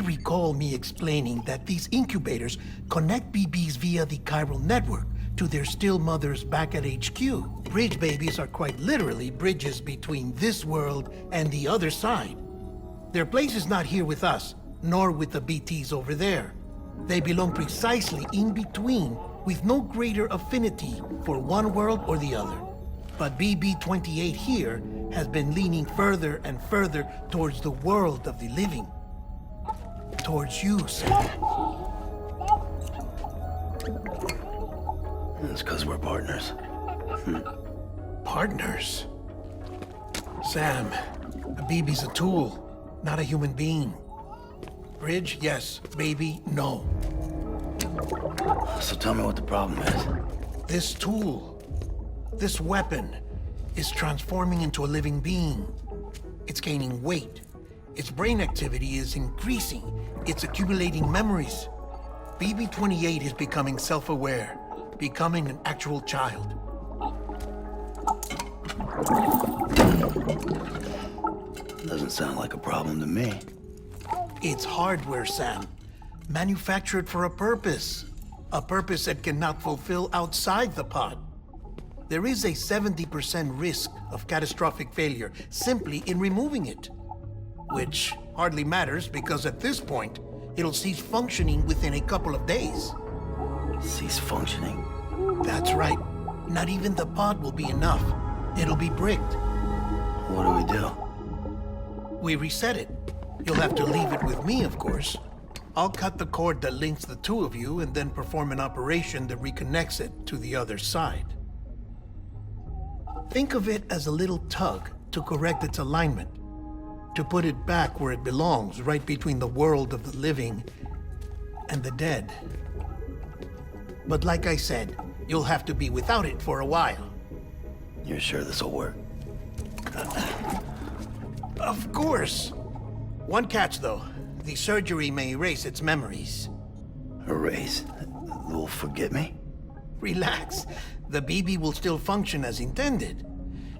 recall me explaining that these incubators connect BBs via the chiral network to their still mothers back at HQ. Bridge babies are quite literally bridges between this world and the other side. Their place is not here with us, nor with the BTs over there. They belong precisely in between, with no greater affinity for one world or the other. But BB-28 here has been leaning further and further towards the world of the living. Towards you, Sam. It's because we're partners. Partners? Sam, a BB's a tool, not a human being. Bridge, yes. Baby, no. So tell me what the problem is. This tool, this weapon, is transforming into a living being. It's gaining weight. Its brain activity is increasing. It's accumulating memories. BB-28 is becoming self-aware, becoming an actual child. Doesn't sound like a problem to me. It's hardware, Sam. Manufactured for a purpose. A purpose that cannot fulfill outside the pod. There is a 70% risk of catastrophic failure simply in removing it. Which hardly matters because at this point, it'll cease functioning within a couple of days. Cease functioning? That's right. Not even the pod will be enough. It'll be bricked. What do we do? We reset it. You'll have to leave it with me, of course. I'll cut the cord that links the two of you and then perform an operation that reconnects it to the other side. Think of it as a little tug to correct its alignment, to put it back where it belongs, right between the world of the living and the dead. But like I said, you'll have to be without it for a while. You're sure this'll work? Of course. One catch, though. The surgery may erase its memories. Erase? Will forget me? Relax. The BB will still function as intended.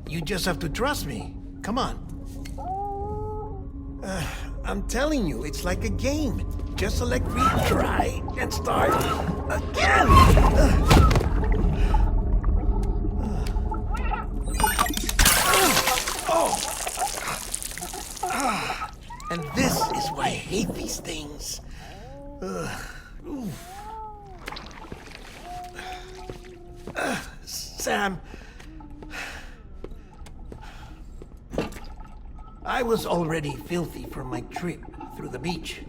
You just have to trust me. Come on. I'm telling you, it's like a game. Just select retry and start again! And this is why I hate these things. Sam, I was already filthy from my trip through the beach,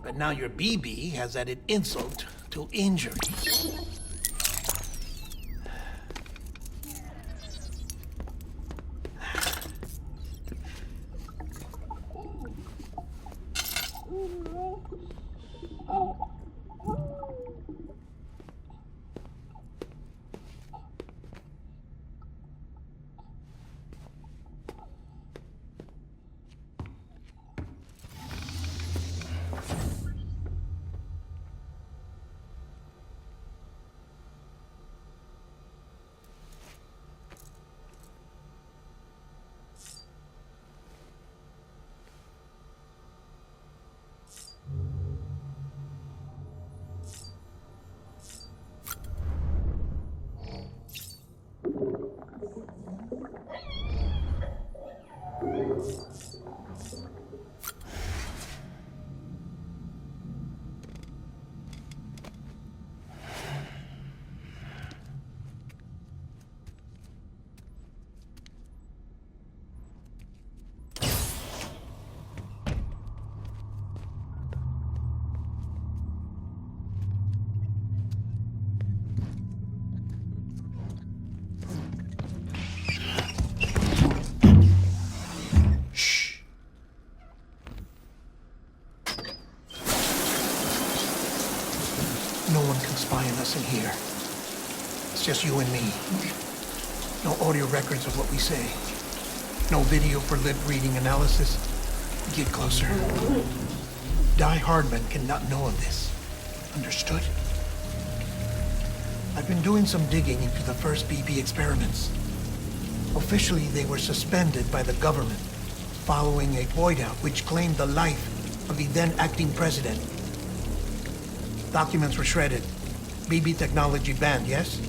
but now your BB has added insult to injury. No one can spy on us in here. It's just you and me. No audio records of what we say. No video for lip-reading analysis. Get closer. Die-hard men cannot know of this. Understood? I've been doing some digging into the first BB experiments. Officially, they were suspended by the government, following a void-out which claimed the life of the then acting president. Documents were shredded. BB technology banned, yes?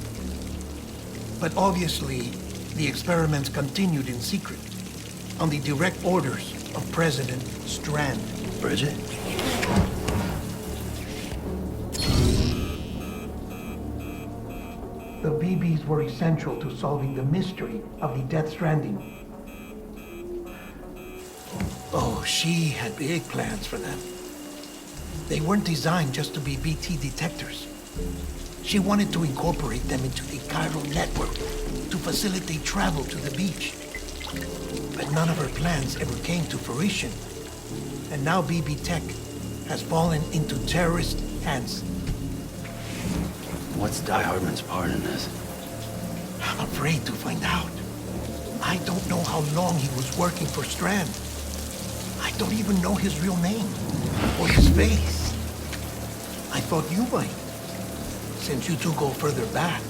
But obviously, the experiments continued in secret, on the direct orders of President Strand. Bridget? The BBs were essential to solving the mystery of the Death Stranding. Oh, she had big plans for them. They weren't designed just to be BT detectors. She wanted to incorporate them into the chiral network to facilitate travel to the beach. But none of her plans ever came to fruition. And now BB Tech has fallen into terrorist hands. What's Die Hardman's part in this? I'm afraid to find out. I don't know how long he was working for Strand. I don't even know his real name or his face. I thought you might, since you two go further back.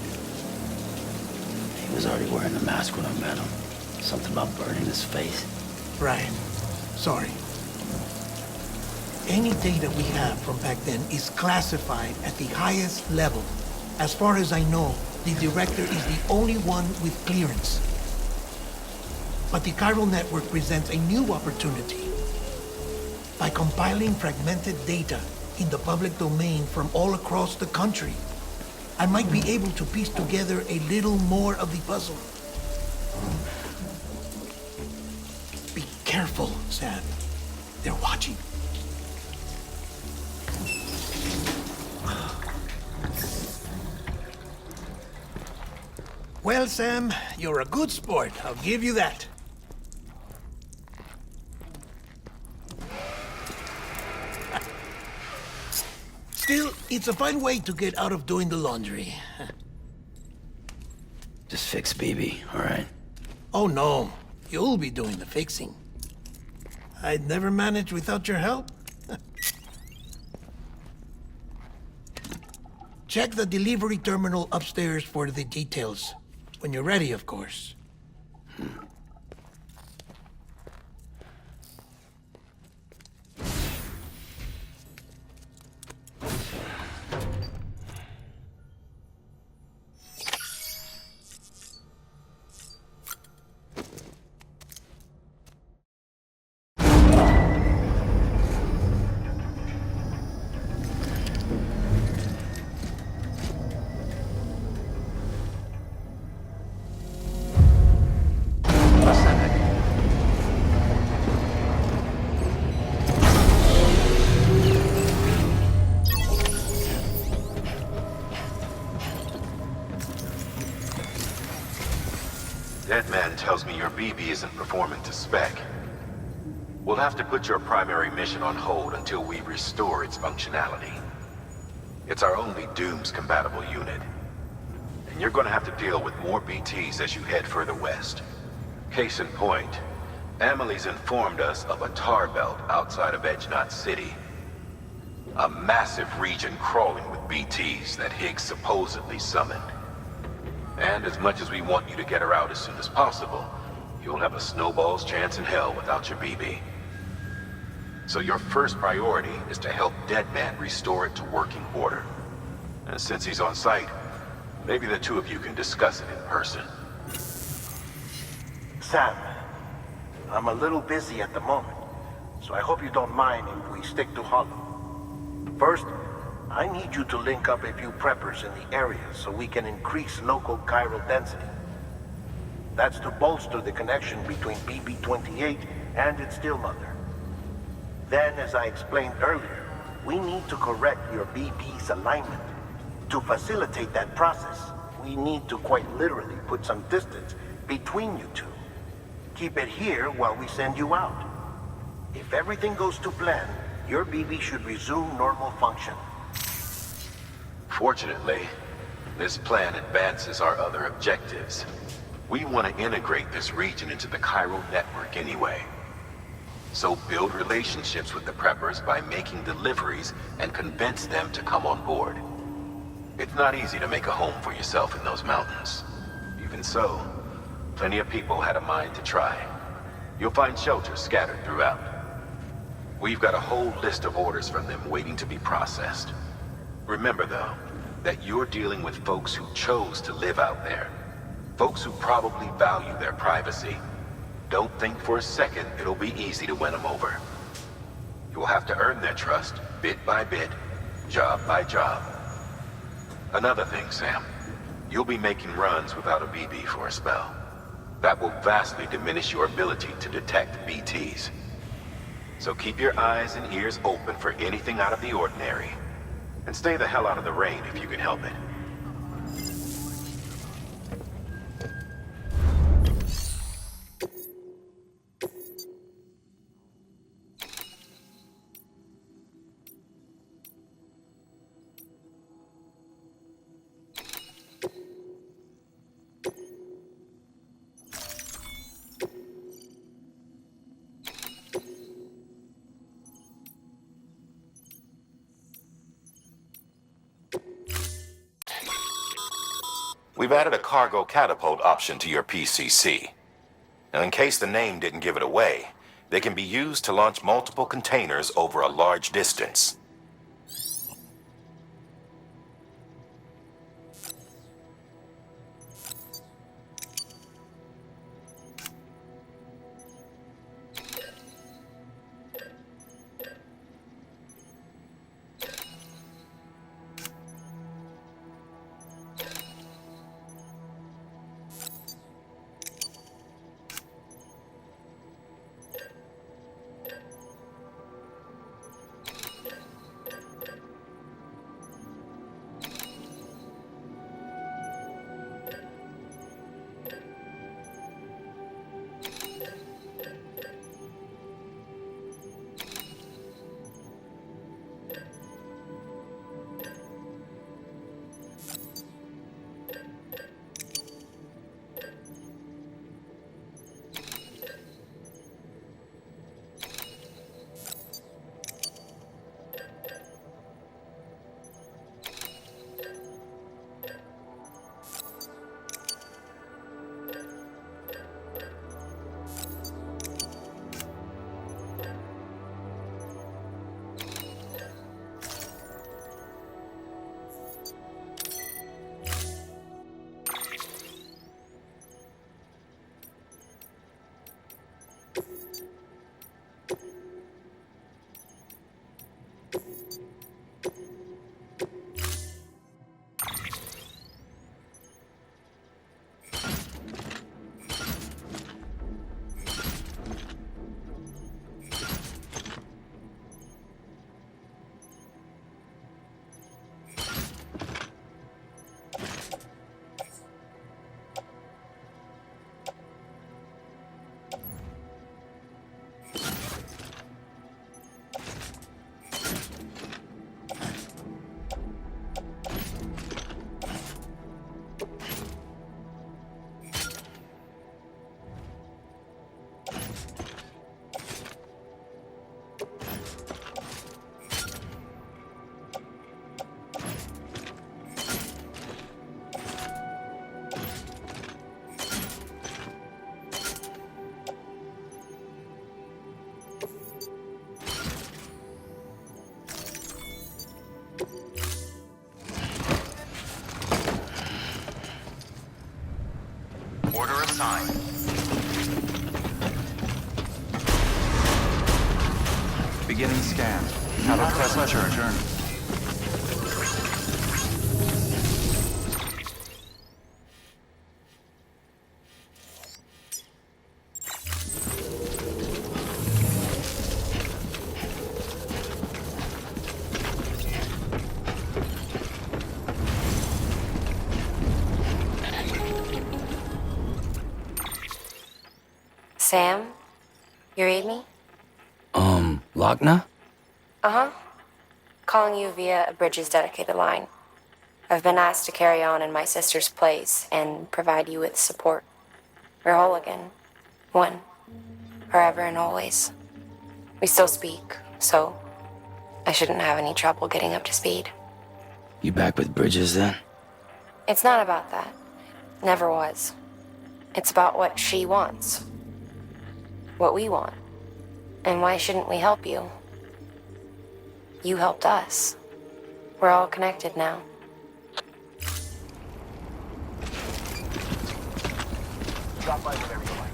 He was already wearing the mask when I met him. Something about burning his face. Right. Sorry. Any data we have from back then is classified at the highest level. As far as I know, the director is the only one with clearance. But the chiral network presents a new opportunity. By compiling fragmented data in the public domain from all across the country, I might be able to piece together a little more of the puzzle. Be careful, Sam. They're watching. Well, Sam, you're a good sport. I'll give you that. Still, it's a fine way to get out of doing the laundry. Just fix BB, all right? Oh, no. You'll be doing the fixing. I'd never manage without your help. Check the delivery terminal upstairs for the details. When you're ready, of course. Deadman tells me your BB isn't performing to spec. We'll have to put your primary mission on hold until we restore its functionality. It's our only Dooms-compatible unit. And you're gonna have to deal with more BTs as you head further west. Case in point, Amelie's informed us of a tar belt outside of Edgenot City. A massive region crawling with BTs that Higgs supposedly summoned. And as much as we want you to get her out as soon as possible, you'll have a snowball's chance in hell without your BB. So your first priority is to help Deadman restore it to working order. And since he's on site, maybe the two of you can discuss it in person. Sam, I'm a little busy at the moment, so I hope you don't mind if we stick to Hollow. First, I need you to link up a few preppers in the area so we can increase local chiral density. That's to bolster the connection between BB-28 and its stillmother. Then, as I explained earlier, we need to correct your BB's alignment. To facilitate that process, we need to quite literally put some distance between you two. Keep it here while we send you out. If everything goes to plan, your BB should resume normal function. Fortunately, this plan advances our other objectives. We want to integrate this region into the chiral network anyway. So build relationships with the preppers by making deliveries and convince them to come on board. It's not easy to make a home for yourself in those mountains. Even so, plenty of people had a mind to try. You'll find shelters scattered throughout. We've got a whole list of orders from them waiting to be processed. Remember, though, that you're dealing with folks who chose to live out there. Folks who probably value their privacy. Don't think for a second it'll be easy to win them over. You'll have to earn their trust, bit by bit, job by job. Another thing, Sam. You'll be making runs without a BB for a spell. That will vastly diminish your ability to detect BTs. So keep your eyes and ears open for anything out of the ordinary. And stay the hell out of the rain if you can help it. We've added a cargo catapult option to your PCC. Now, in case the name didn't give it away, they can be used to launch multiple containers over a large distance. Order assigned. Beginning scan. Have a pleasure journey. Sam? You read me? Lochna? Uh-huh. Calling you via a Bridges dedicated line. I've been asked to carry on in my sister's place and provide you with support. We're whole again. One. Forever and always. We still speak, so I shouldn't have any trouble getting up to speed. You back with Bridges then? It's not about that. Never was. It's about what she wants. What we want. And why shouldn't we help you? You helped us. We're all connected now. Drop by whenever you like.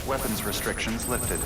Weapons restrictions lifted.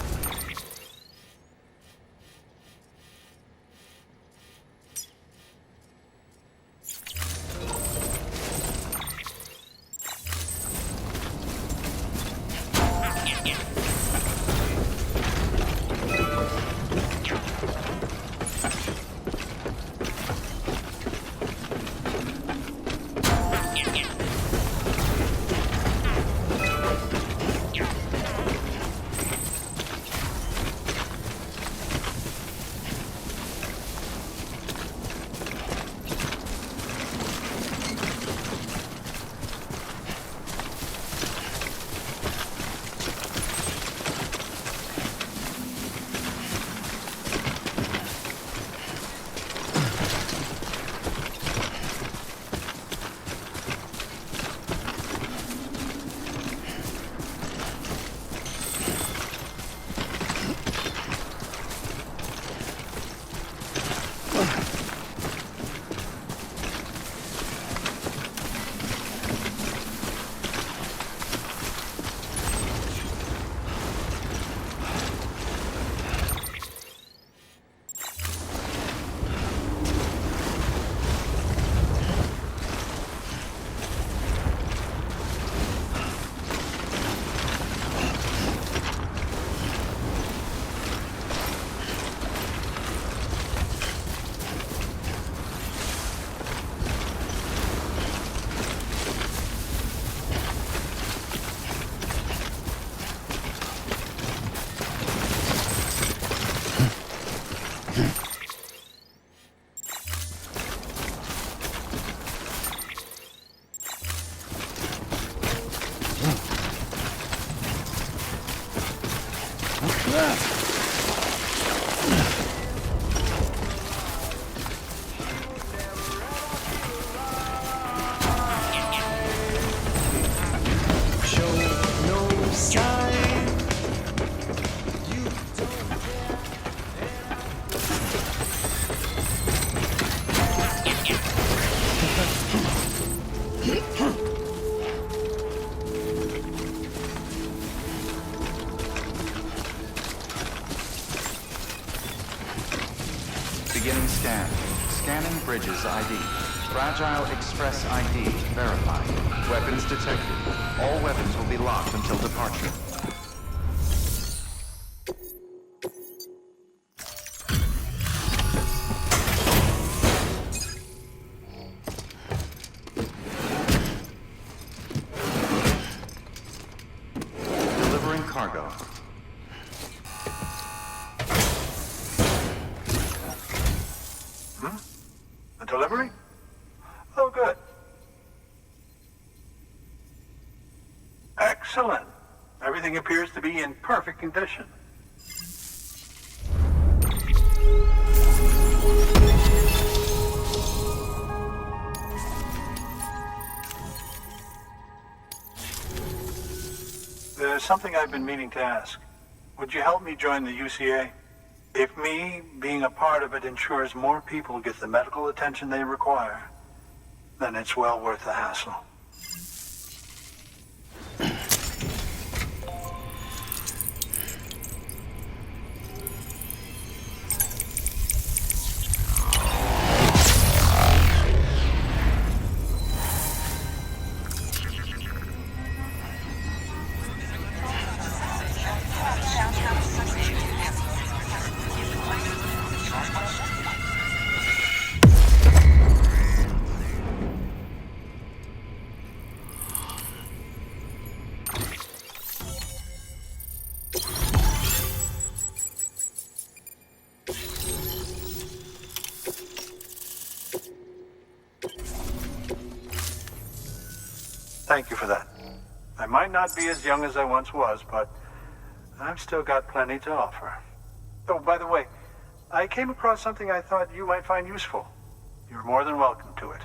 Beginning scan. Scanning bridges ID. Fragile Express ID verified. Weapons detected. All weapons will be locked until departure. Delivering cargo. A delivery? Oh, good. Excellent. Everything appears to be in perfect condition. There's something I've been meaning to ask. Would you help me join the UCA? If me being a part of it ensures more people get the medical attention they require, then it's well worth the hassle. Thank you for that. I might not be as young as I once was, but I've still got plenty to offer. Oh, by the way, I came across something I thought you might find useful. You're more than welcome to it.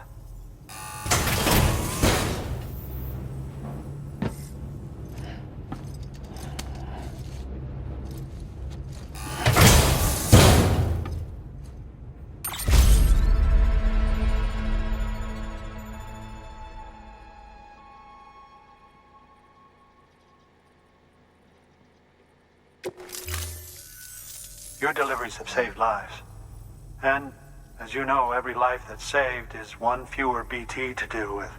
Your deliveries have saved lives. And, as you know, every life that's saved is one fewer BT to deal with.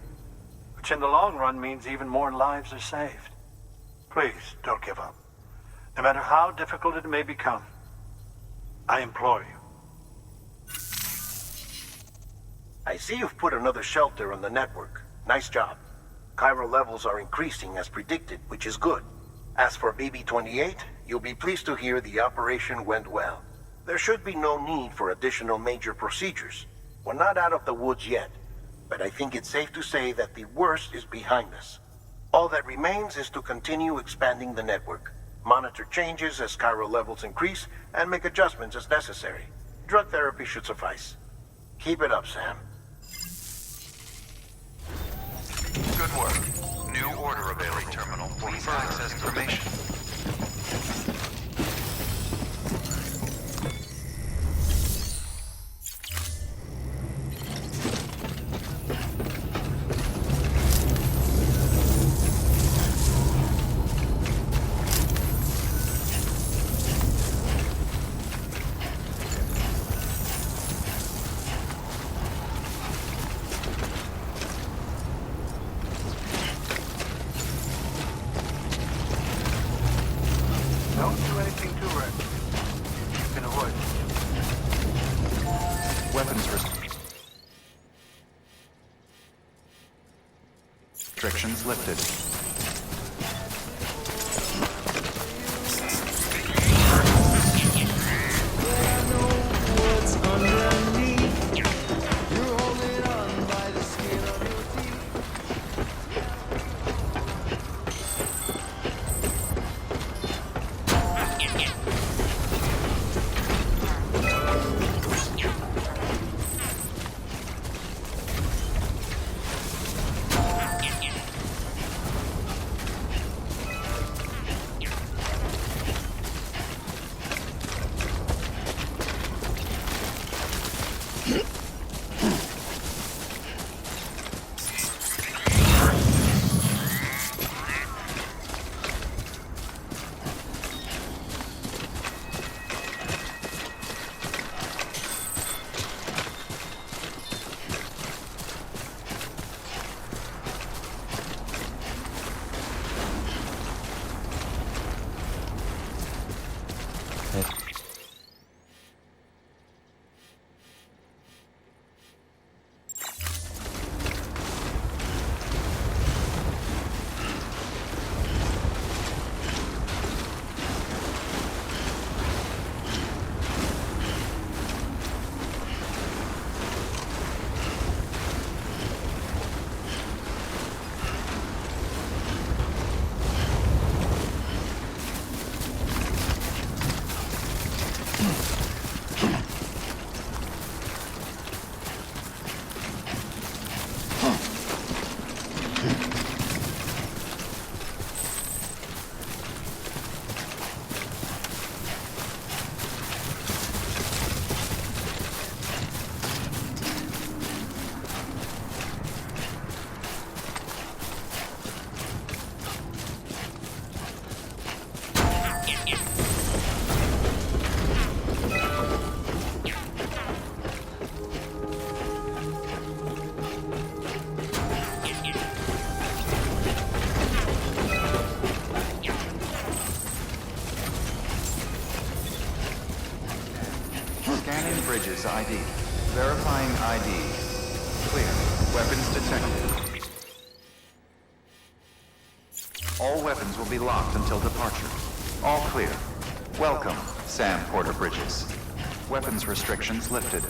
Which in the long run means even more lives are saved. Please, don't give up. No matter how difficult it may become, I implore you. I see you've put another shelter on the network. Nice job. Chiral levels are increasing as predicted, which is good. As for BB-28, you'll be pleased to hear the operation went well. There should be no need for additional major procedures. We're not out of the woods yet, but I think it's safe to say that the worst is behind us. All that remains is to continue expanding the network, monitor changes as chiral levels increase, and make adjustments as necessary. Drug therapy should suffice. Keep it up, Sam. Good work. New order available. Terminal. Please access information. Don't do anything too reckless. You can avoid it. Weapons restrictions lifted. Bridges ID. Verifying ID. Clear. Weapons detected. All weapons will be locked until departure. All clear. Welcome, Sam Porter Bridges. Weapons restrictions lifted.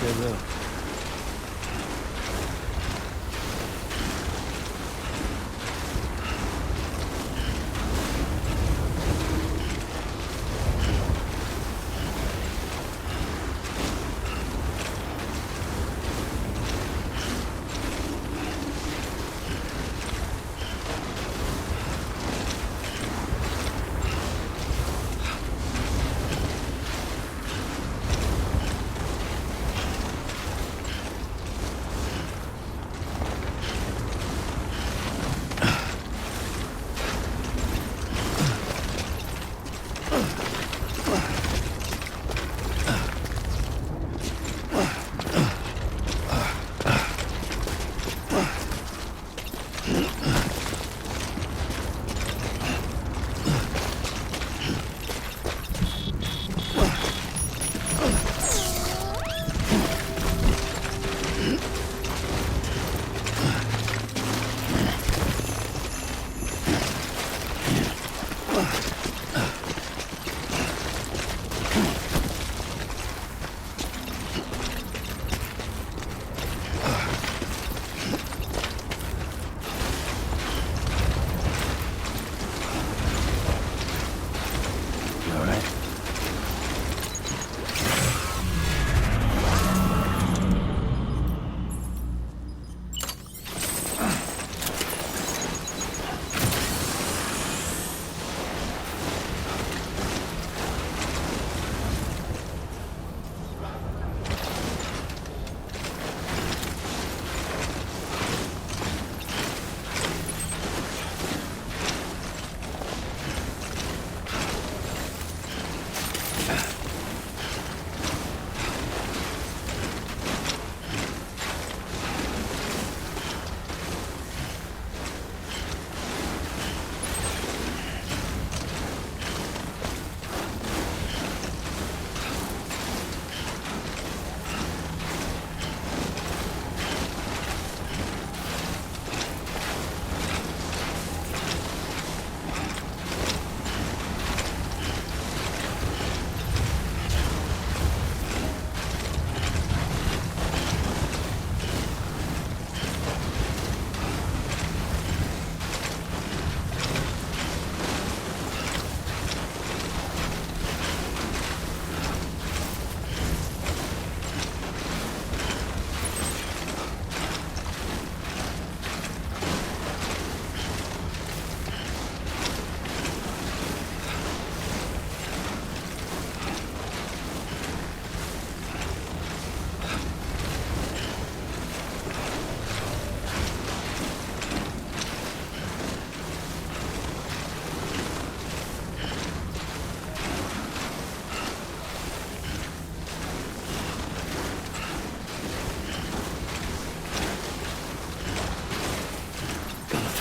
Good move.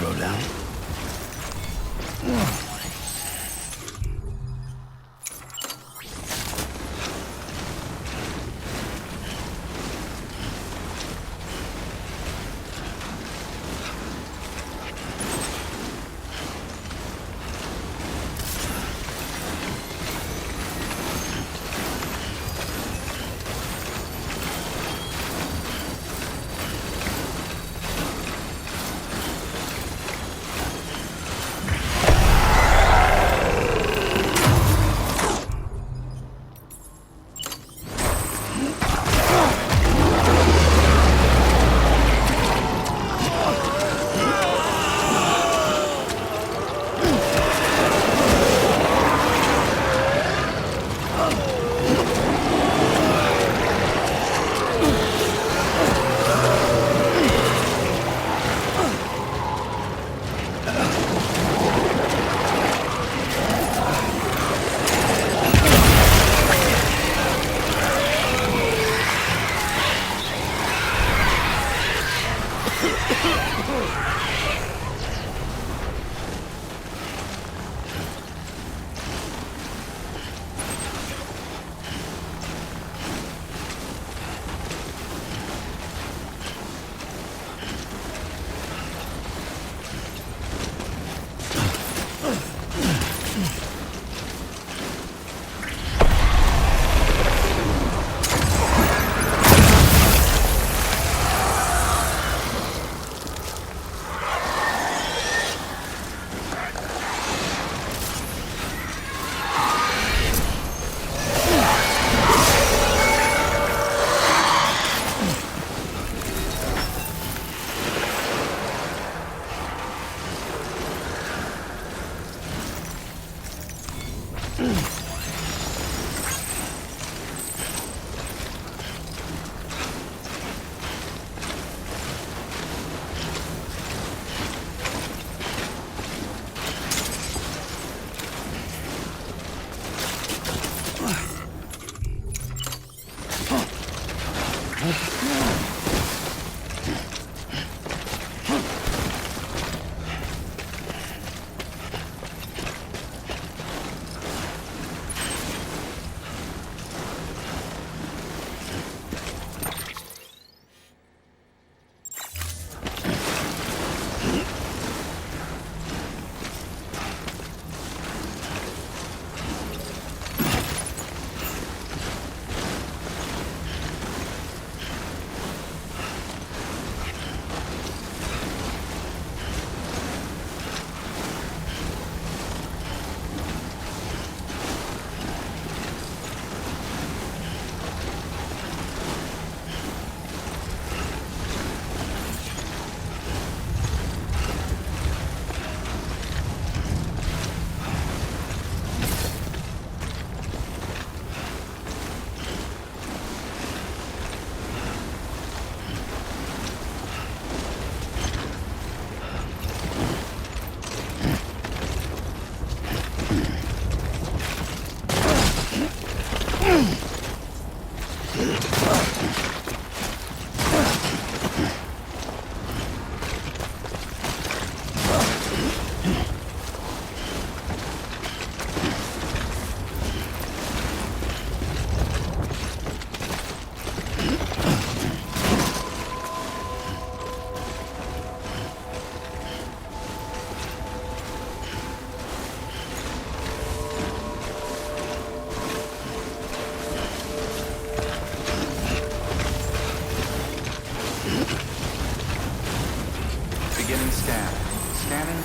Throwdown.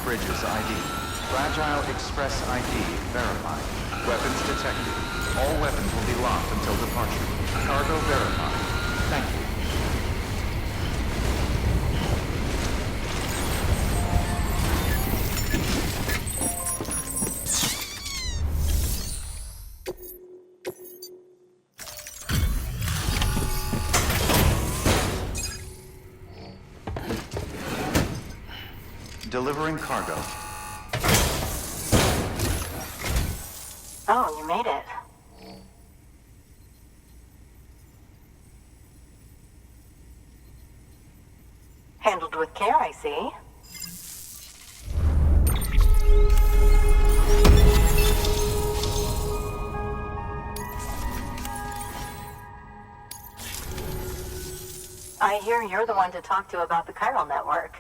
Bridges ID. Fragile Express ID verified. Weapons detected. All weapons will be locked until departure. Cargo verified. Thank you. Delivering cargo. Oh, you made it. Handled with care, I see. I hear you're the one to talk to about the chiral network.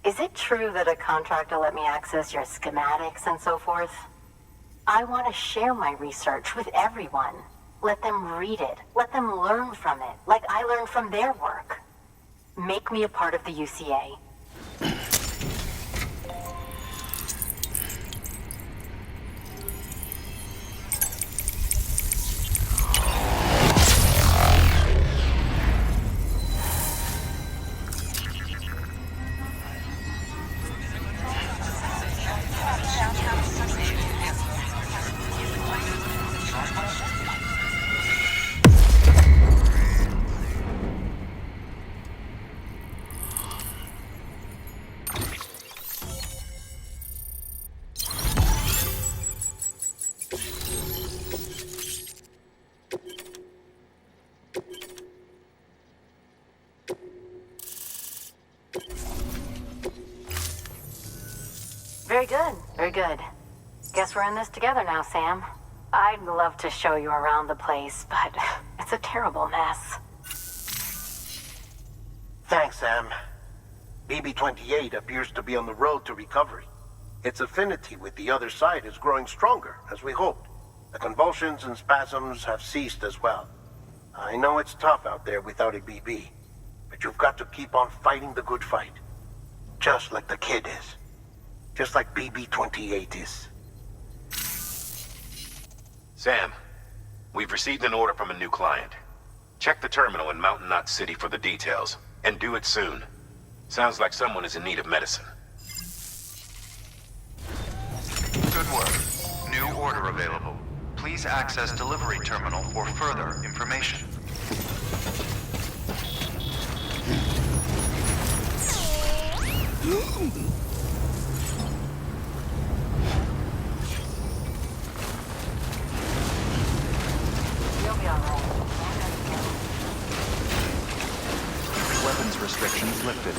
Is it true that a contractor let me access your schematics and so forth? I want to share my research with everyone. Let them read it. Let them learn from it, like I learned from their work. Make me a part of the UCA. Very good, very good. Guess we're in this together now, Sam. I'd love to show you around the place, but it's a terrible mess. Thanks, Sam. BB-28 appears to be on the road to recovery. Its affinity with the other side is growing stronger, as we hoped. The convulsions and spasms have ceased as well. I know it's tough out there without a BB, but you've got to keep on fighting the good fight. Just like the kid is. Just like BB-28 is. Sam, we've received an order from a new client. Check the terminal in Mountain Knot City for the details, and do it soon. Sounds like someone is in need of medicine. Good work. New order available. Please access delivery terminal for further information. You'll be all right. Weapons restrictions lifted.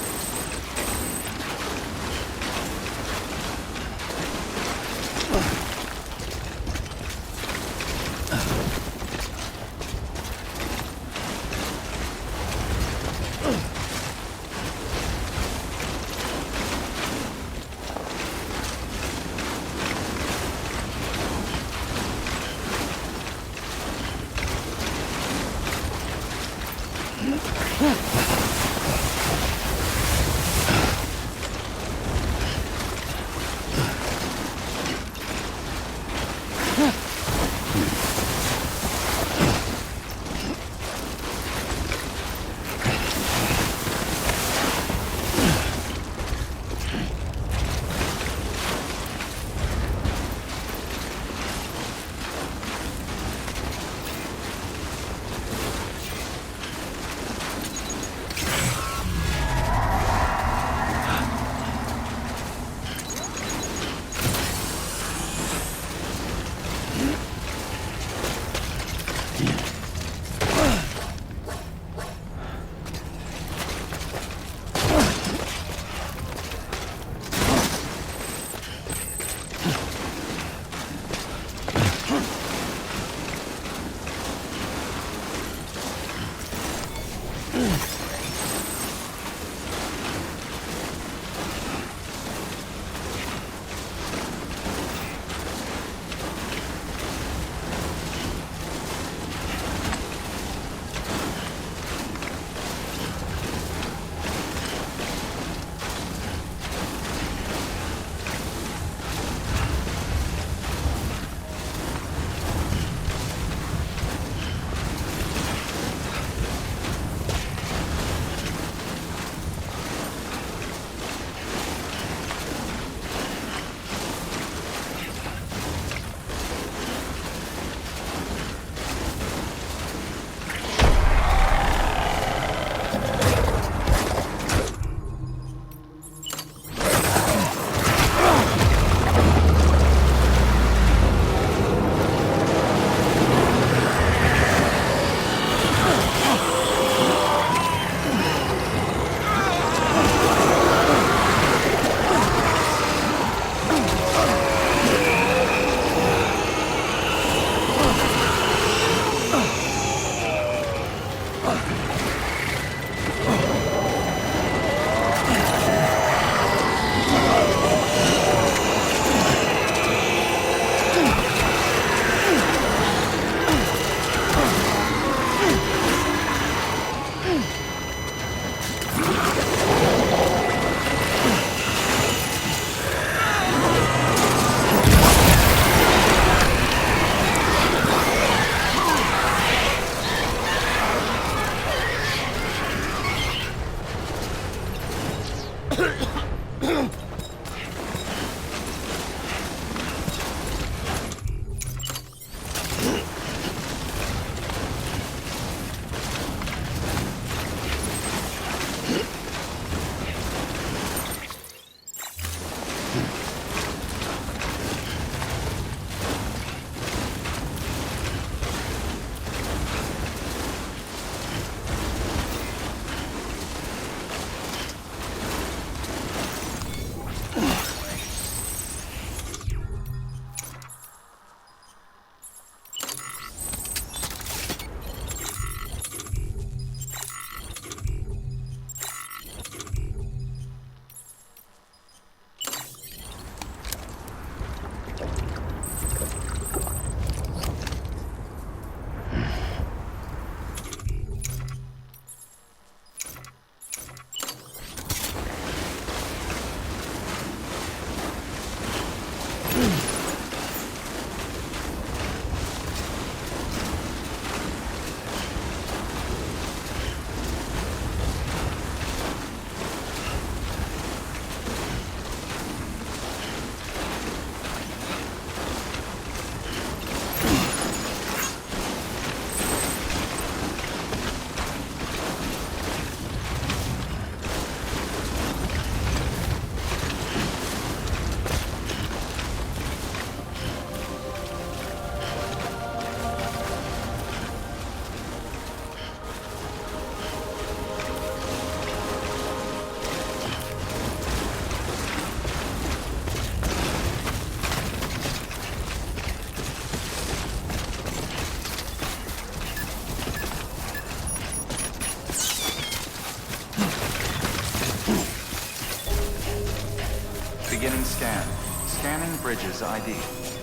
Scanning bridges ID.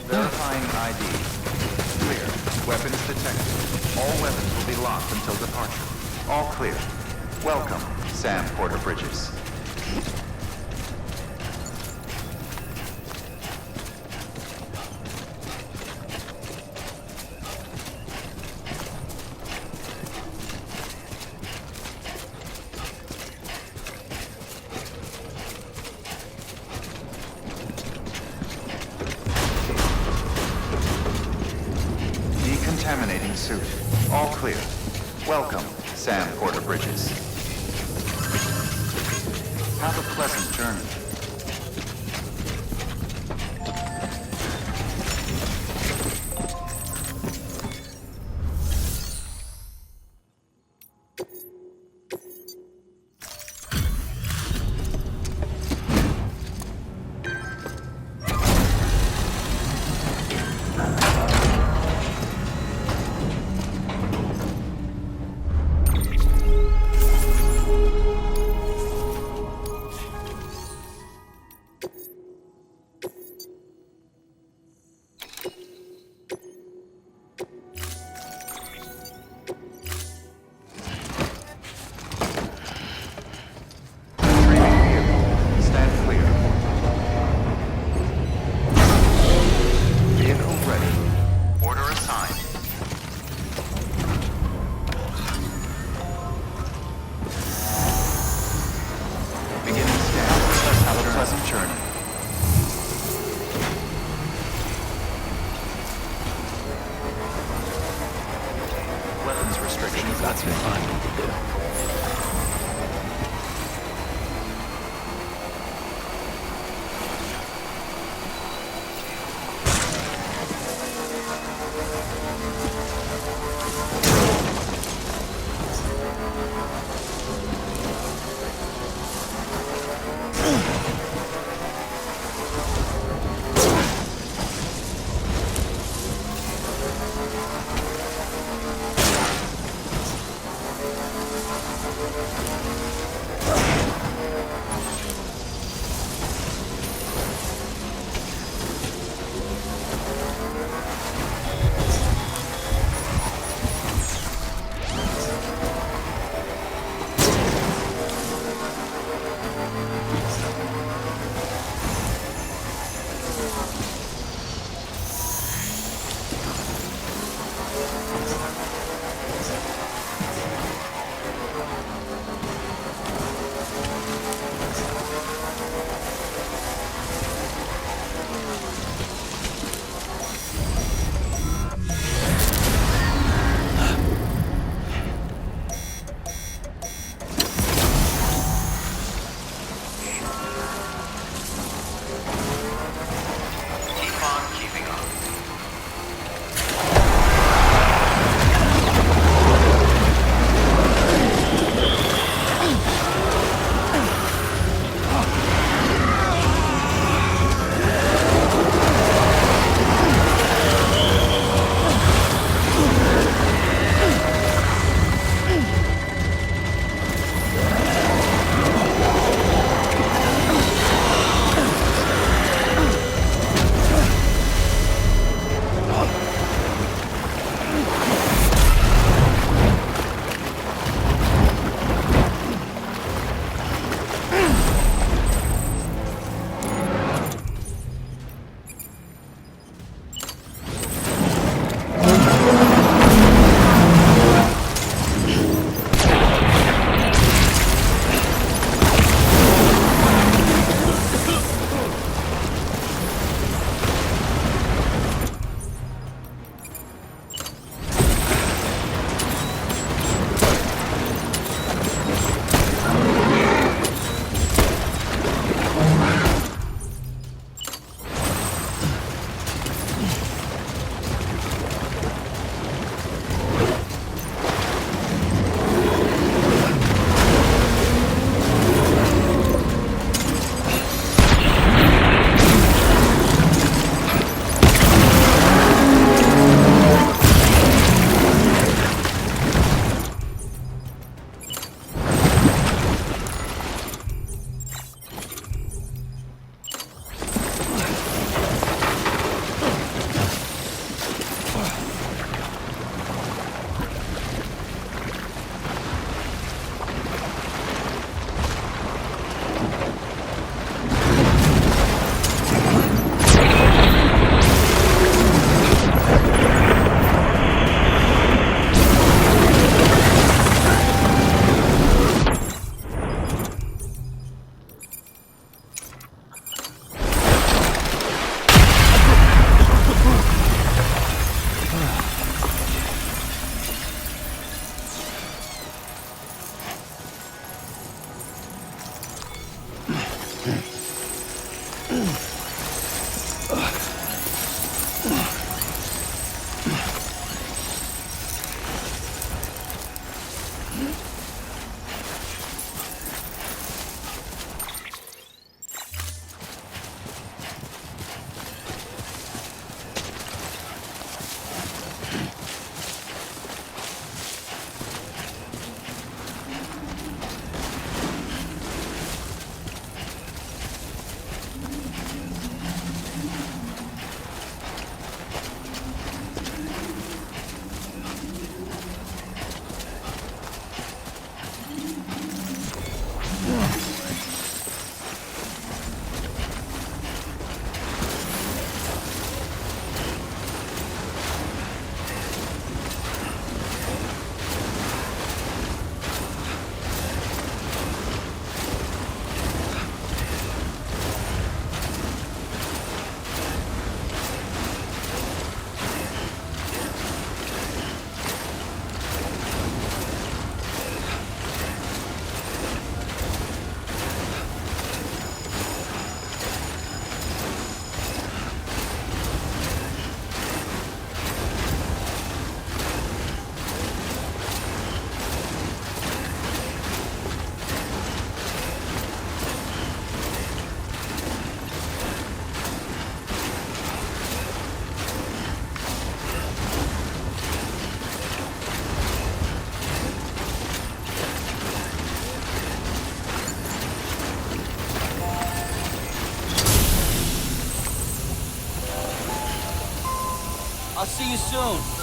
Verifying ID. Clear. Weapons detected. All weapons will be locked until departure. All clear. Welcome, Sam Porter Bridges. Decontaminating suit. All clear. Welcome, Sam Porter Bridges. Have a pleasant journey. I'll see you soon.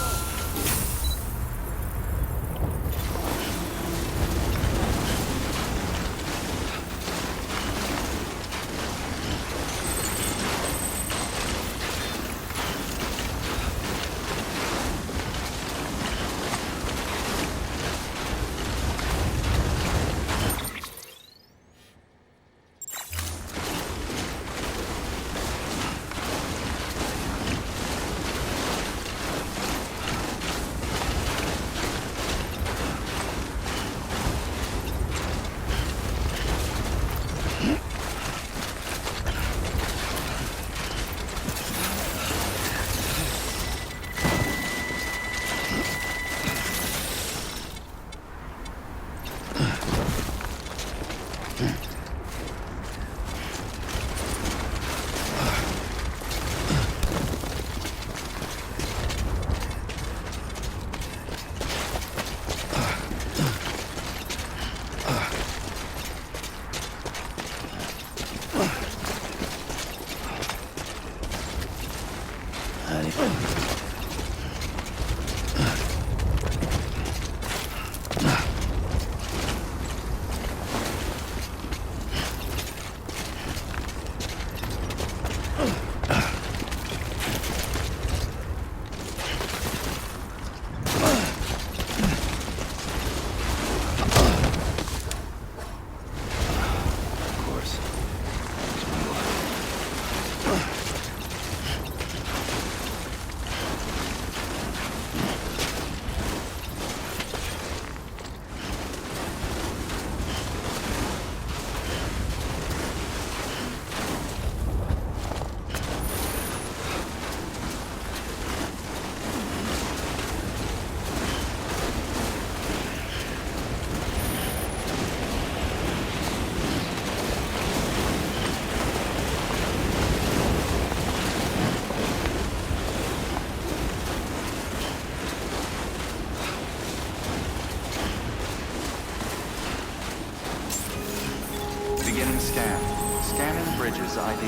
Beginning scan. Scanning bridges ID.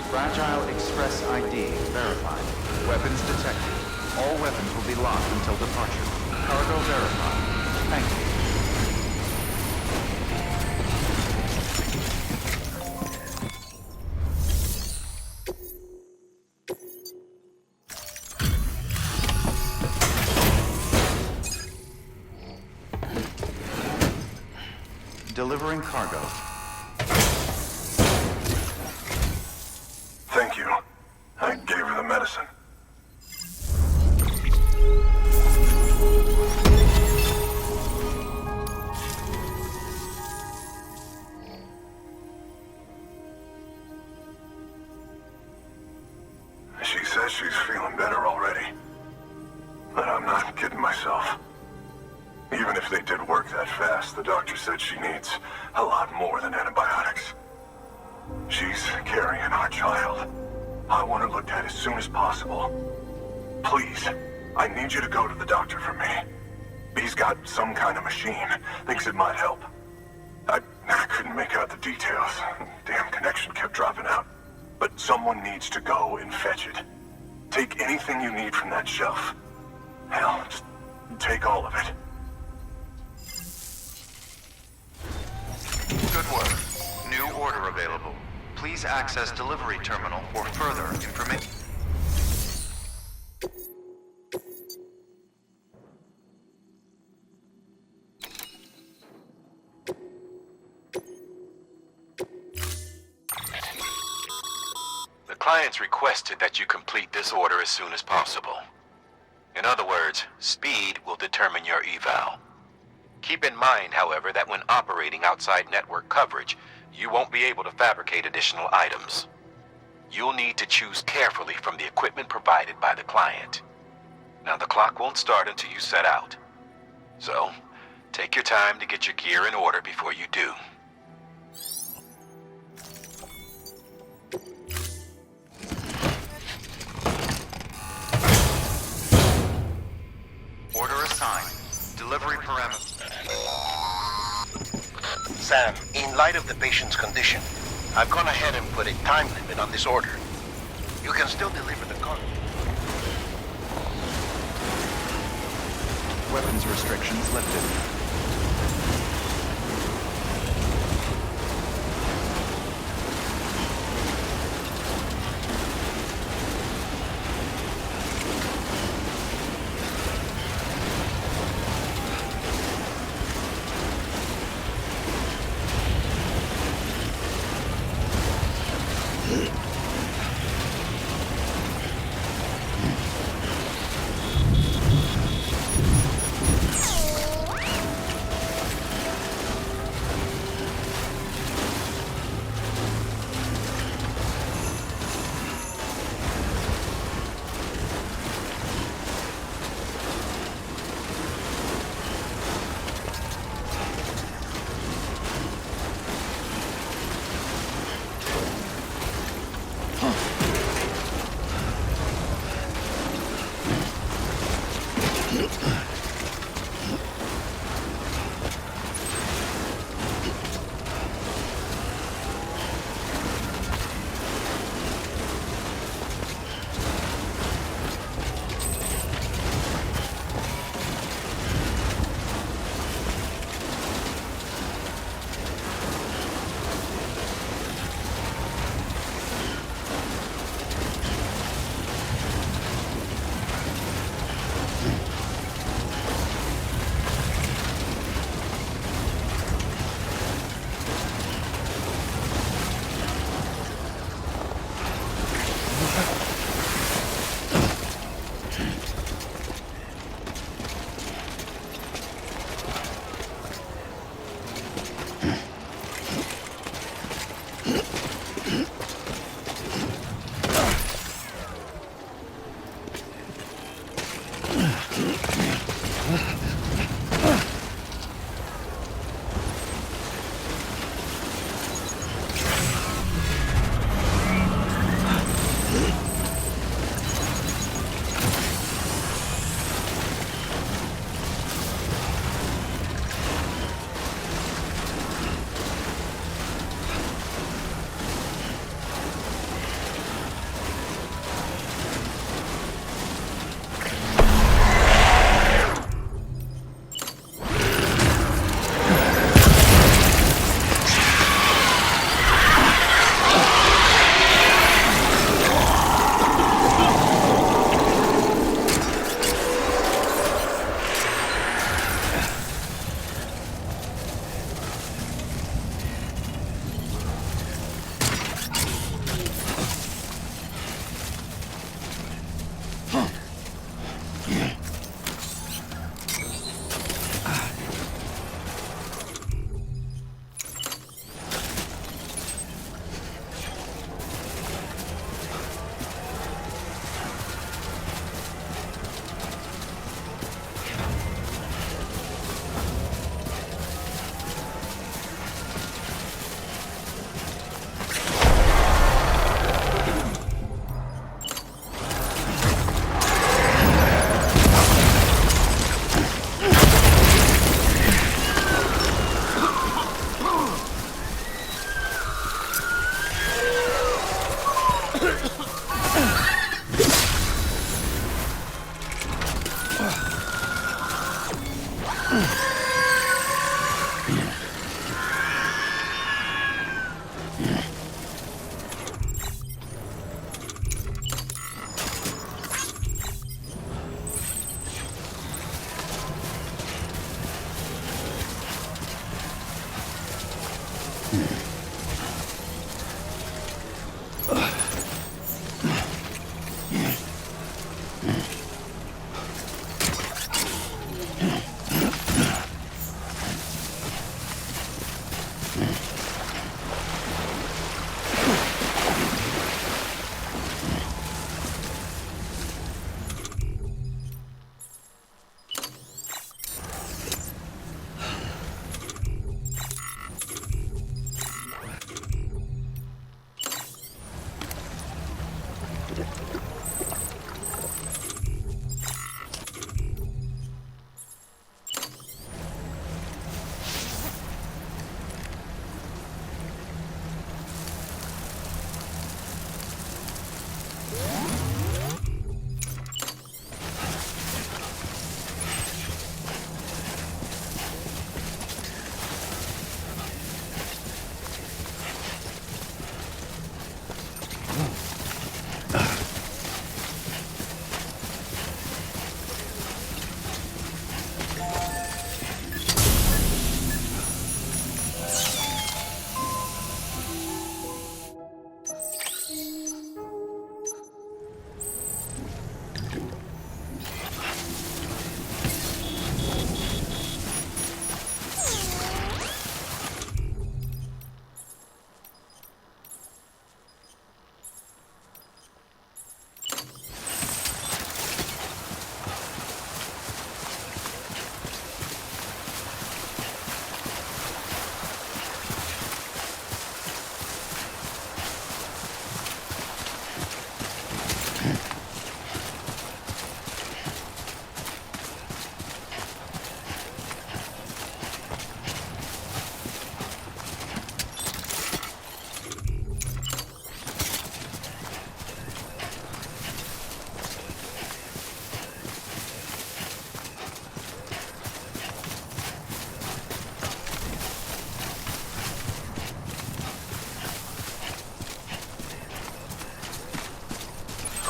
Fragile Express ID verified. Weapons detected. All weapons will be locked until departure. Cargo verified. Thank you. Delivering cargo. Thank you. I gave her the medicine. She says she's feeling better already. But I'm not kidding myself. Even if they did work that fast, the doctor said she needs a lot more than antibiotics. She's carrying our child. I want her looked at as soon as possible. Please, I need you to go to the doctor for me. He's got some kind of machine. Thinks it might help. I couldn't make out the details. Damn connection kept dropping out. But someone needs to go and fetch it. Take anything you need from that shelf. Hell, just take all of it. Good work. New order available. Please access delivery terminal for further information. The client's requested that you complete this order as soon as possible. In other words, speed will determine your eval. Keep in mind, however, that when operating outside network coverage, you won't be able to fabricate additional items. You'll need to choose carefully from the equipment provided by the client. Now, the clock won't start until you set out. So, take your time to get your gear in order before you do. Order assigned. Delivery parameters. Sam, in light of the patient's condition, I've gone ahead and put a time limit on this order. You can still deliver the cargo. Weapons restrictions lifted.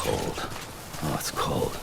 Cold. Oh, it's cold.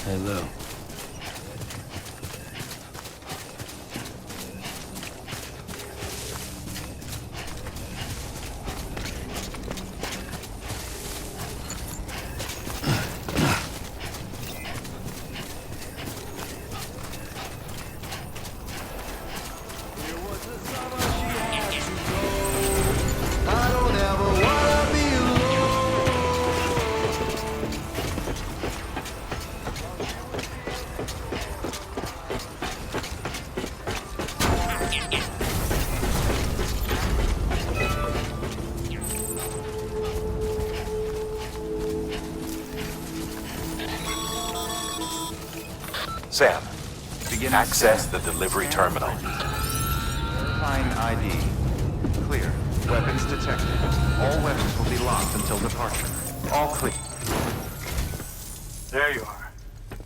Hello. Sam, Beginning access scan. the delivery Scan terminal. Verifying ID. Clear. Weapons detected. All weapons will be locked until departure. All clear. There you are.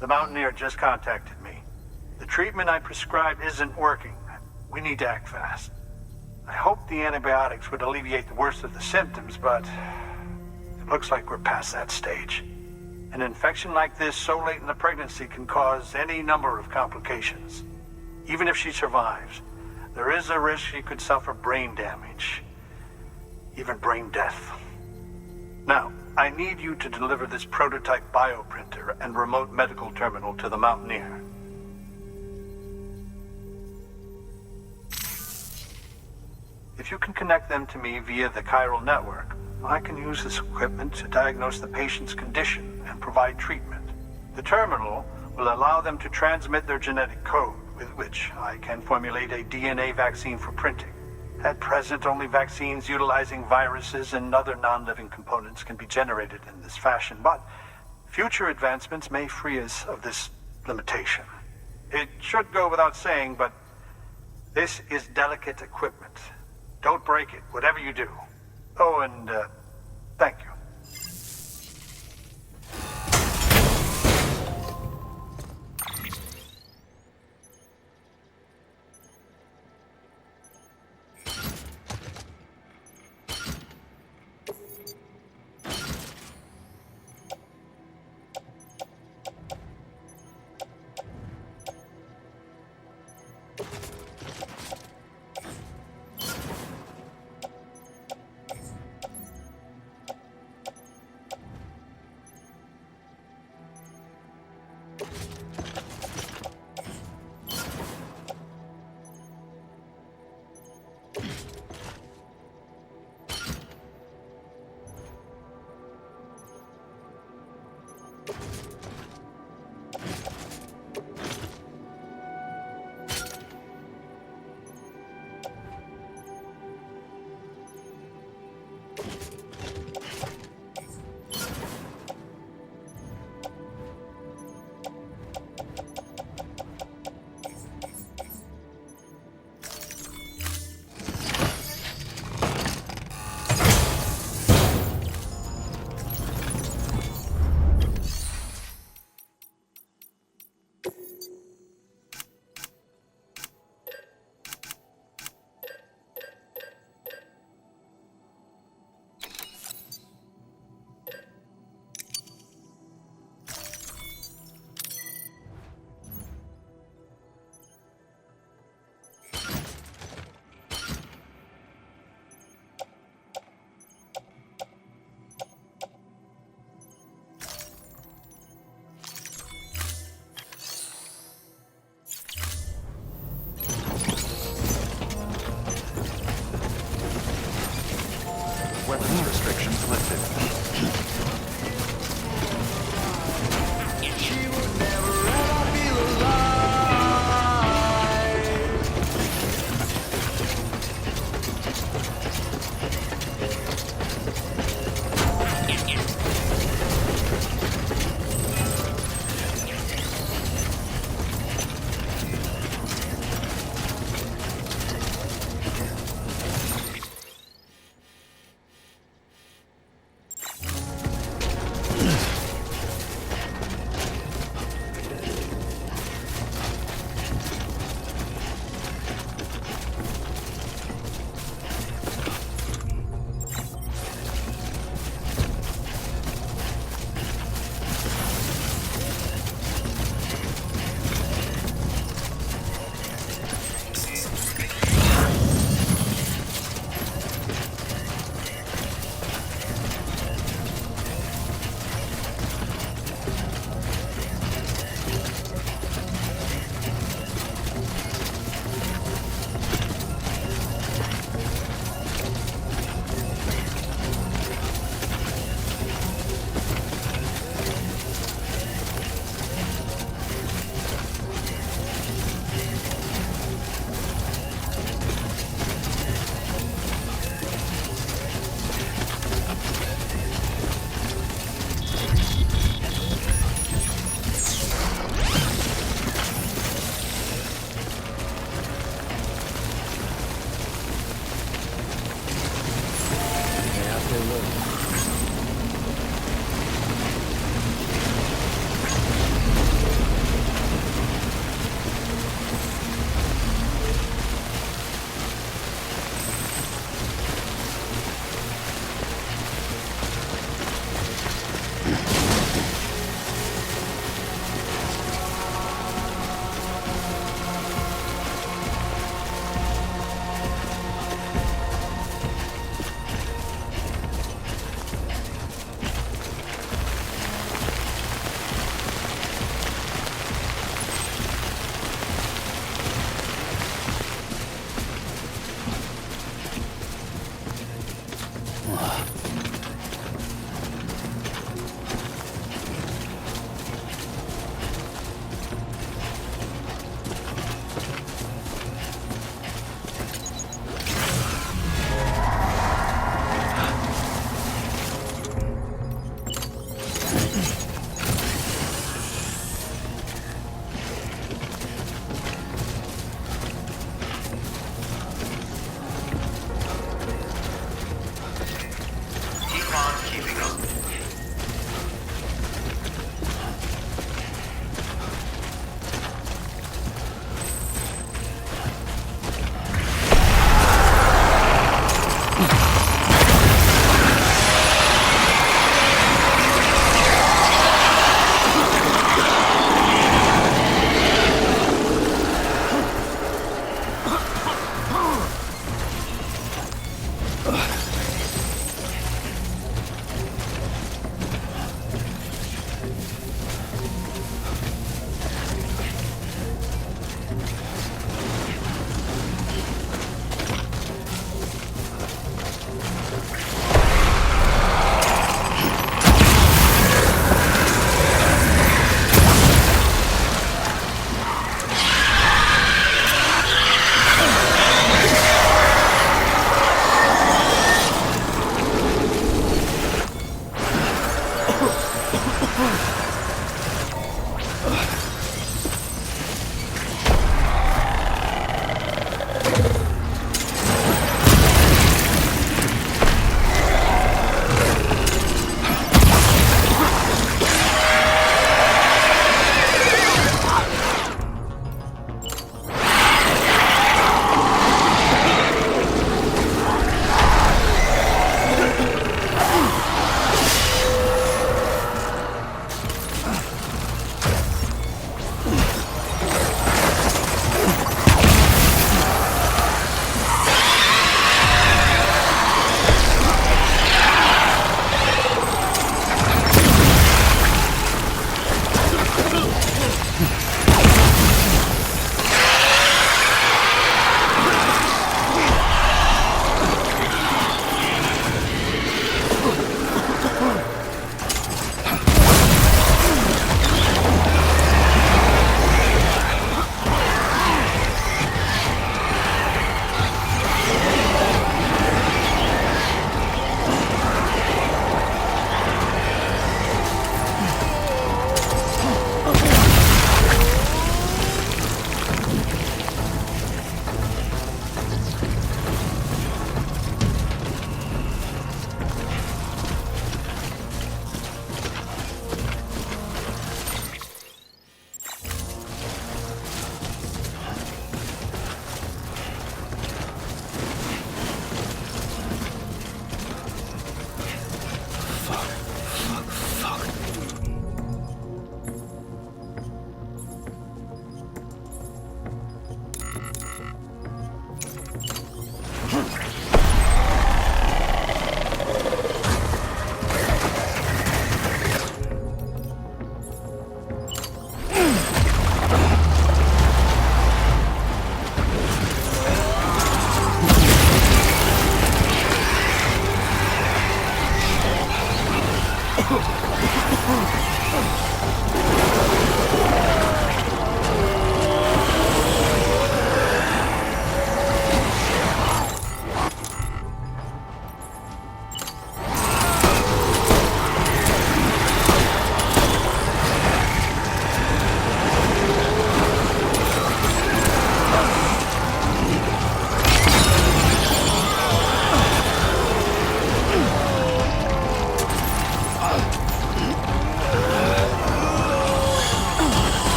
The Mountaineer just contacted me. The treatment I prescribed isn't working. We need to act fast. I hoped the antibiotics would alleviate the worst of the symptoms, but it looks like we're past that stage. An infection like this so late in the pregnancy can cause any number of complications. Even if she survives, there is a risk she could suffer brain damage, even brain death. Now, I need you to deliver this prototype bioprinter and remote medical terminal to the Mountaineer. If you can connect them to me via the chiral network, I can use this equipment to diagnose the patient's condition and provide treatment. The terminal will allow them to transmit their genetic code, with which I can formulate a DNA vaccine for printing. At present, only vaccines utilizing viruses and other non-living components can be generated in this fashion, but future advancements may free us of this limitation. It should go without saying, but this is delicate equipment. Don't break it, whatever you do. Oh, and thank you. Weapons restrictions lifted.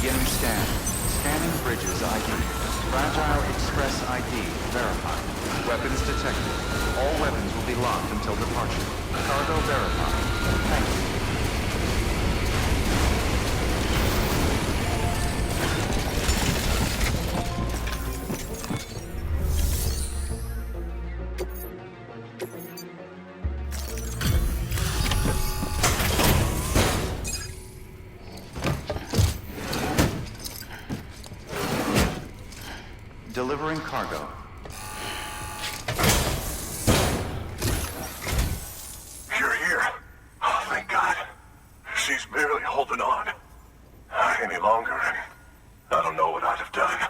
Beginning scan. Scanning bridges ID. Fragile Express ID verified. Weapons detected. All weapons will be locked until departure. Cargo verified. Thank you. Delivering cargo. You're here. Oh, thank God. She's barely holding on. Any longer, and I don't know what I'd have done.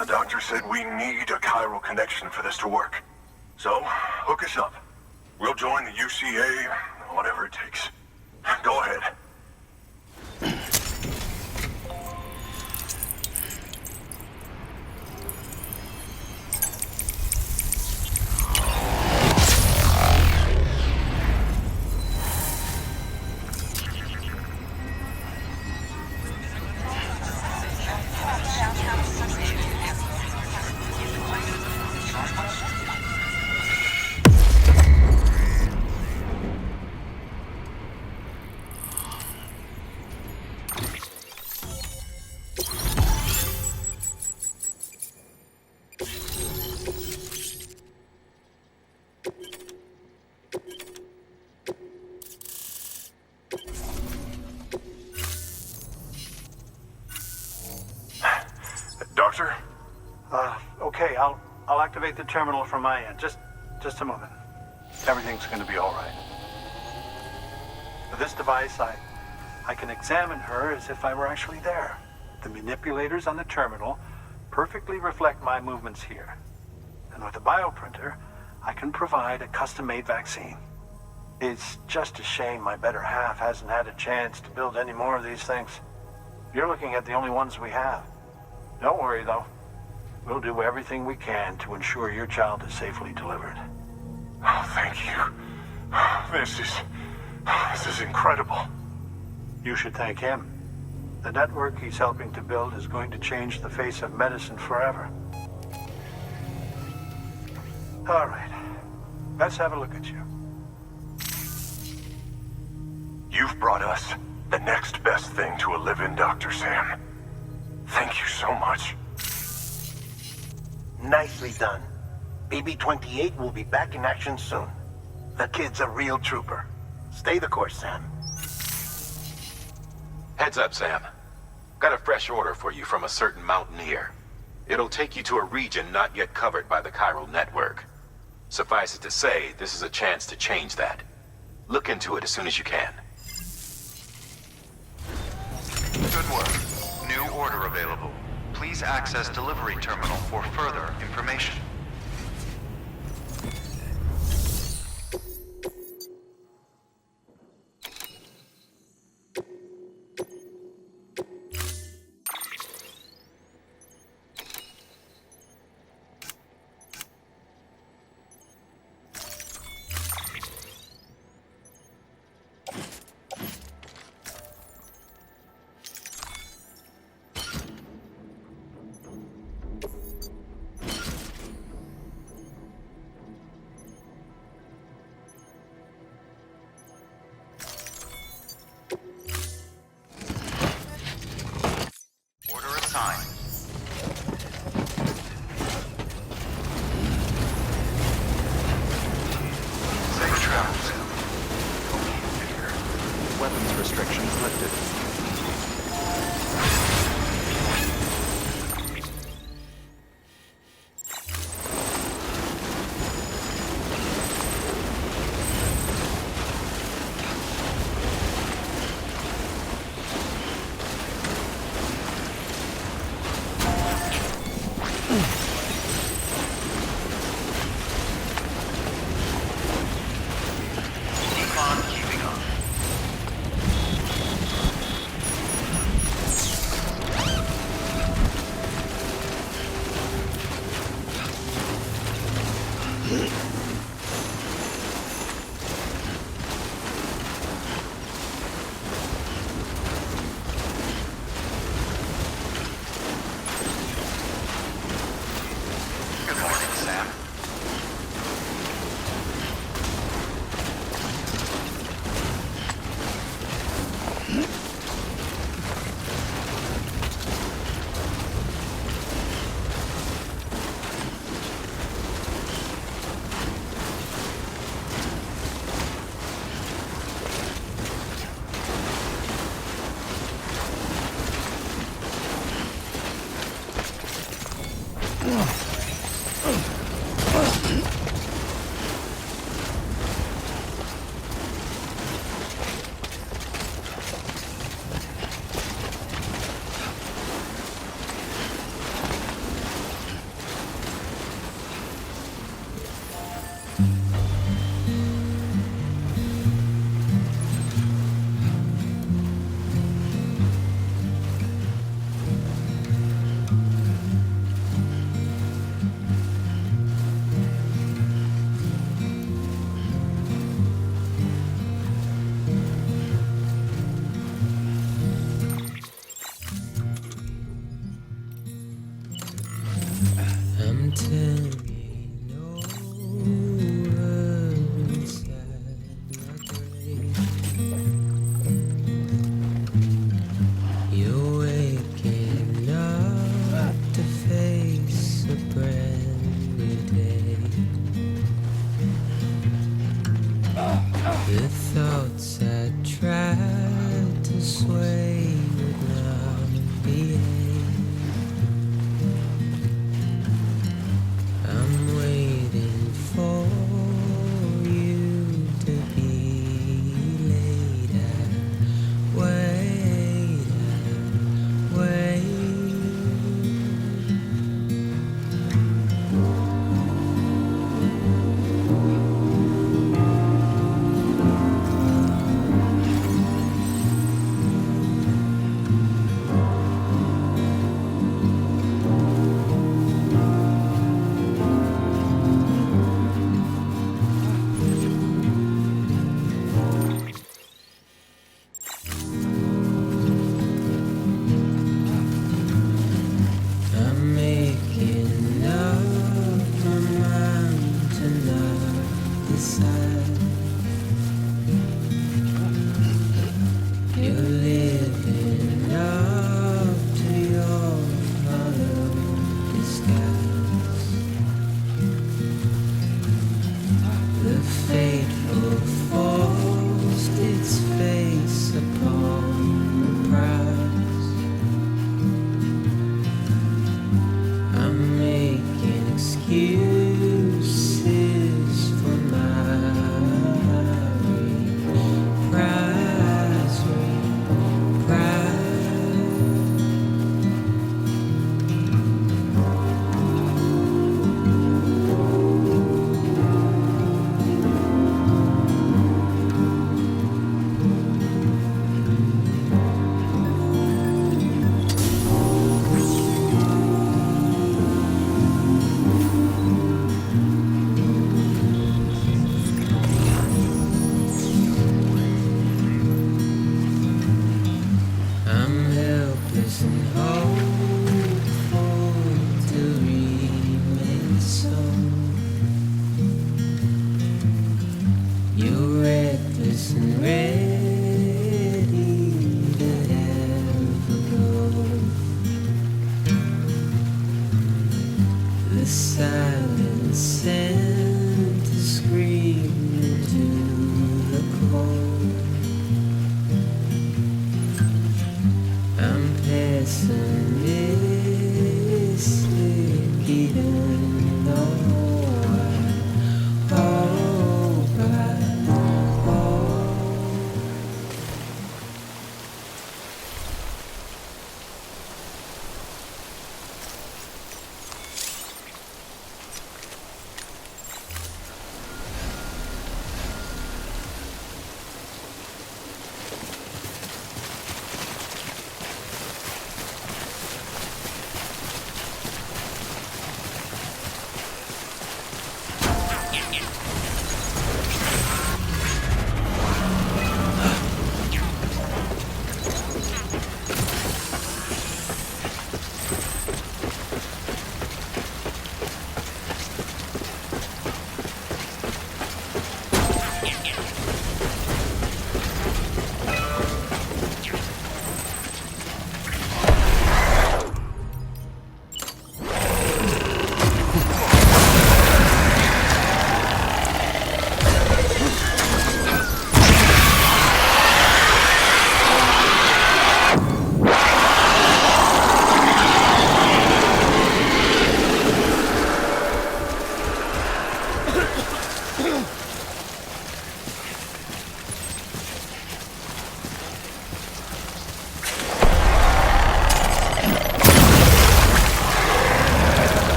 The doctor said we need a chiral connection for this to work. So, hook us up. We'll join the UCA, whatever it takes. Go ahead. Doctor? Okay, I'll activate the terminal from my end. Just a moment. Everything's gonna be all right. With this device, I can examine her as if I were actually there. The manipulators on the terminal perfectly reflect my movements here. And with the bioprinter, I can provide a custom-made vaccine. It's just a shame my better half hasn't had a chance to build any more of these things. You're looking at the only ones we have. Don't worry, though. We'll do everything we can to ensure your child is safely delivered. Oh, thank you. This is incredible. You should thank him. The network he's helping to build is going to change the face of medicine forever. All right. Let's have a look at you. You've brought us the next best thing to a live-in, Dr. Sam. Thank you so much. Nicely done. BB-28 will be back in action soon. The kid's a real trooper. Stay the course, Sam. Heads up, Sam. Got a fresh order for you from a certain mountaineer. It'll take you to a region not yet covered by the chiral network. Suffice it to say, this is a chance to change that. Look into it as soon as you can. Good work. New order available. Please access delivery terminal for further information.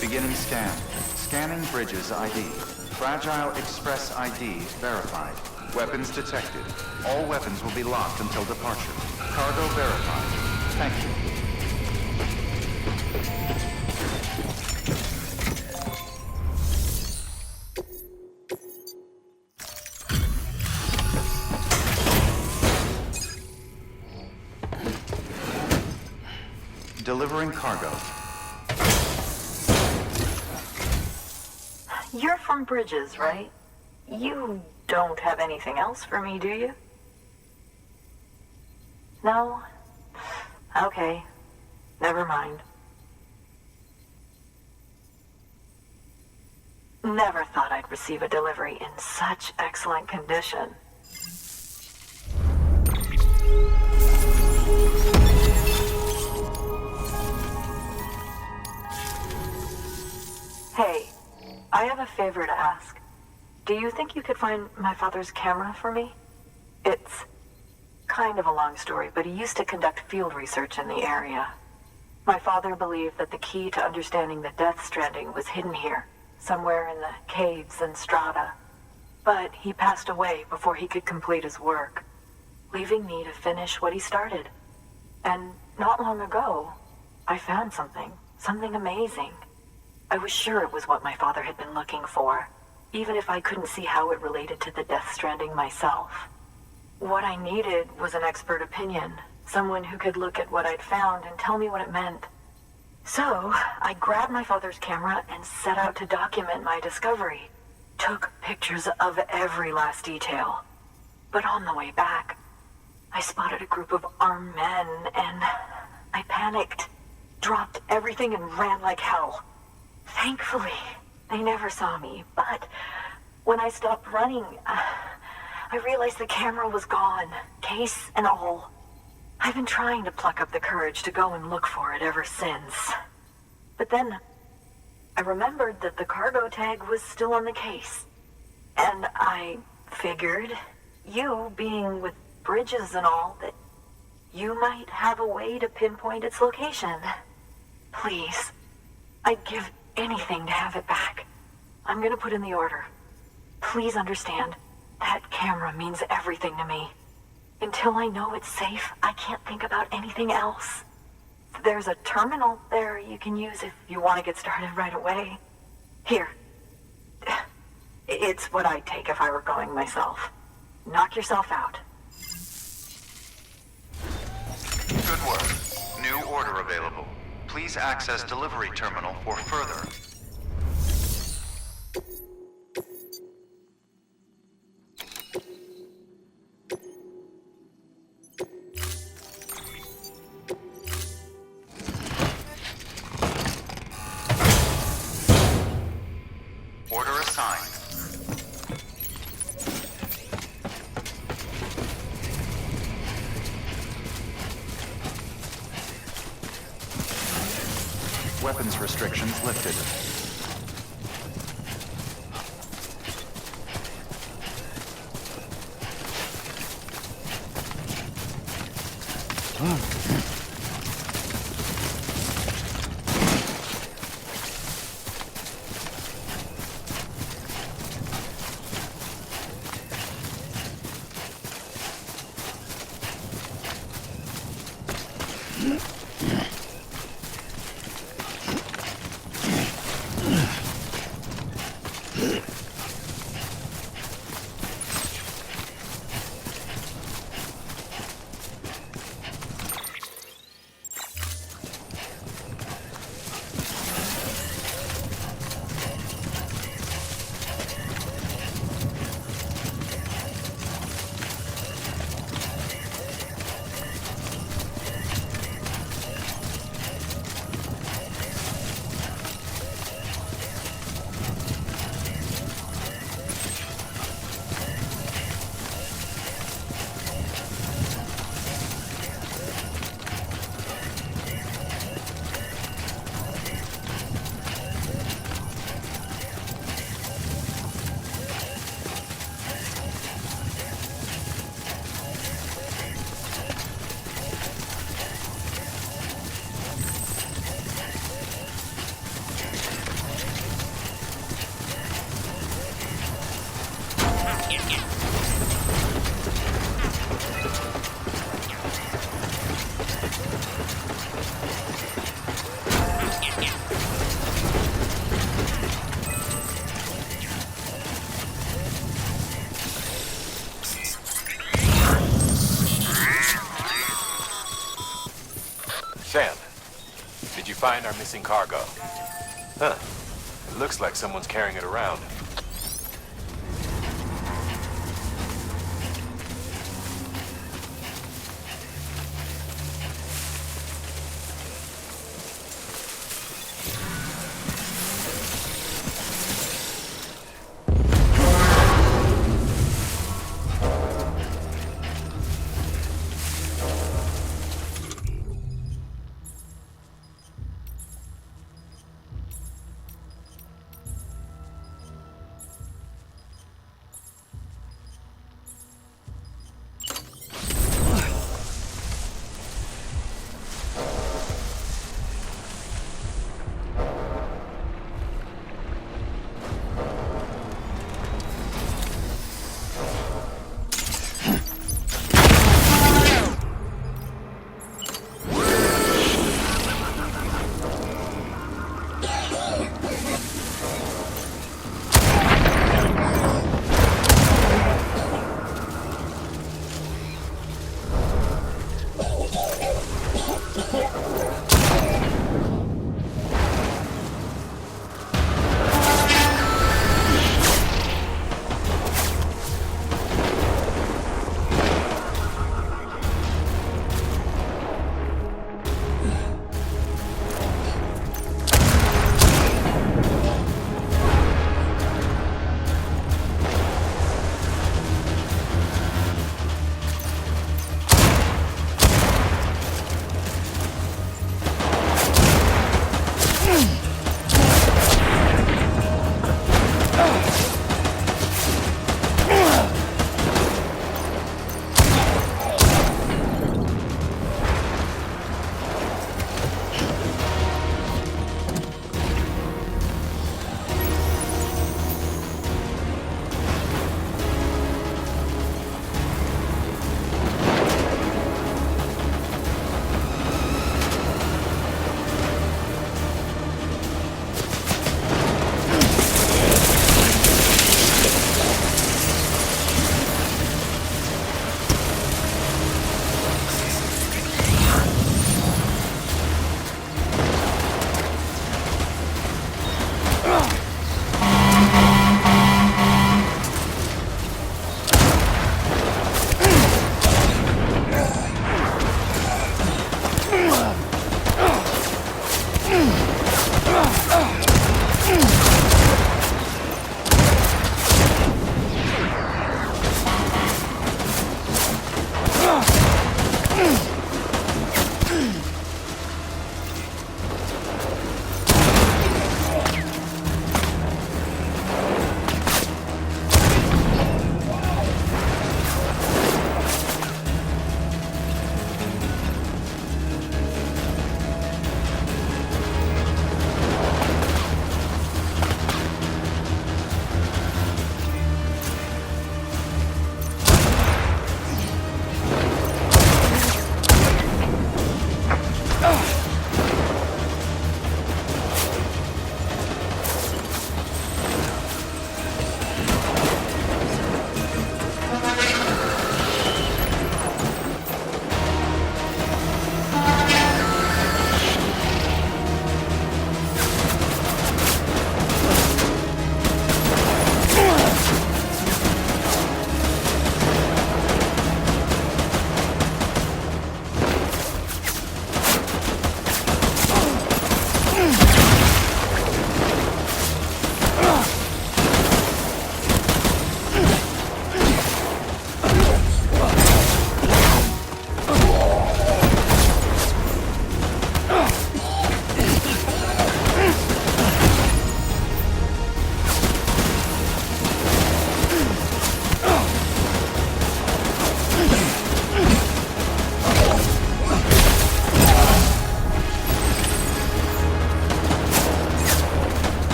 Beginning scan. Scanning bridges ID. Fragile Express ID verified. Weapons detected. All weapons will be locked until departure. Cargo verified. Thank you. Delivering cargo. You're from Bridges, right? You don't have anything else for me, do you? No? Okay. Never mind. Never thought I'd receive a delivery in such excellent condition. Hey, I have a favor to ask. Do you think you could find my father's camera for me? It's kind of a long story, but he used to conduct field research in the area. My father believed that the key to understanding the Death Stranding was hidden here, somewhere in the caves and strata. But he passed away before he could complete his work, leaving me to finish what he started. And not long ago, I found something amazing. I was sure it was what my father had been looking for, even if I couldn't see how it related to the Death Stranding myself. What I needed was an expert opinion, someone who could look at what I'd found and tell me what it meant. So, I grabbed my father's camera and set out to document my discovery. Took pictures of every last detail. But on the way back, I spotted a group of armed men, and I panicked, dropped everything, and ran like hell. Thankfully, they never saw me, but when I stopped running, I realized the camera was gone, case and all. I've been trying to pluck up the courage to go and look for it ever since. But then, I remembered that the cargo tag was still on the case. And I figured, you being with Bridges and all, that you might have a way to pinpoint its location. Please, I'd give anything to have it back. I'm gonna put in the order. Please understand, that camera means everything to me. Until I know it's safe, I can't think about anything else. There's a terminal there you can use if you want to get started right away. Here. It's what I'd take if I were going myself. Knock yourself out. Good work. New order available. Please access delivery terminal for further. Order assigned. Weapons restrictions lifted. Sam, did you find our missing cargo? Huh. It looks like someone's carrying it around.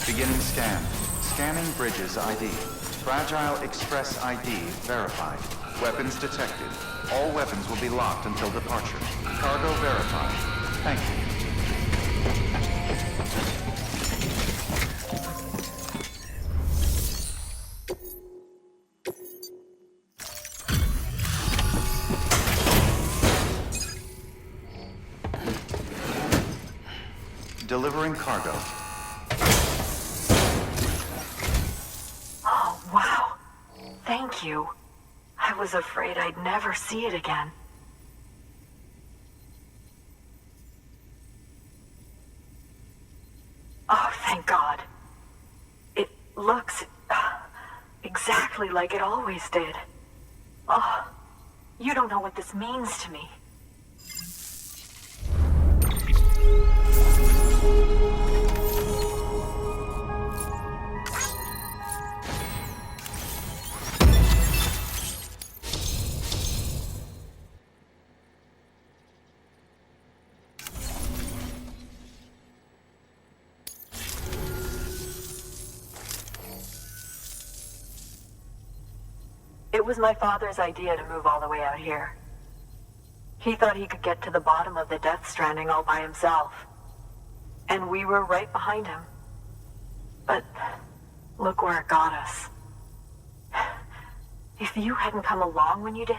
Beginning scan. Scanning bridges ID. Fragile Express ID verified. Weapons detected. All weapons will be locked until departure. Cargo verified. Thank you. Delivering cargo. Oh, wow. Thank you. I was afraid I'd never see it again. Oh, thank God. It looks exactly like it always did. Oh, you don't know what this means to me. It was my father's idea to move all the way out here. He thought he could get to the bottom of the Death Stranding all by himself. And we were right behind him. But look where it got us. If you hadn't come along when you did,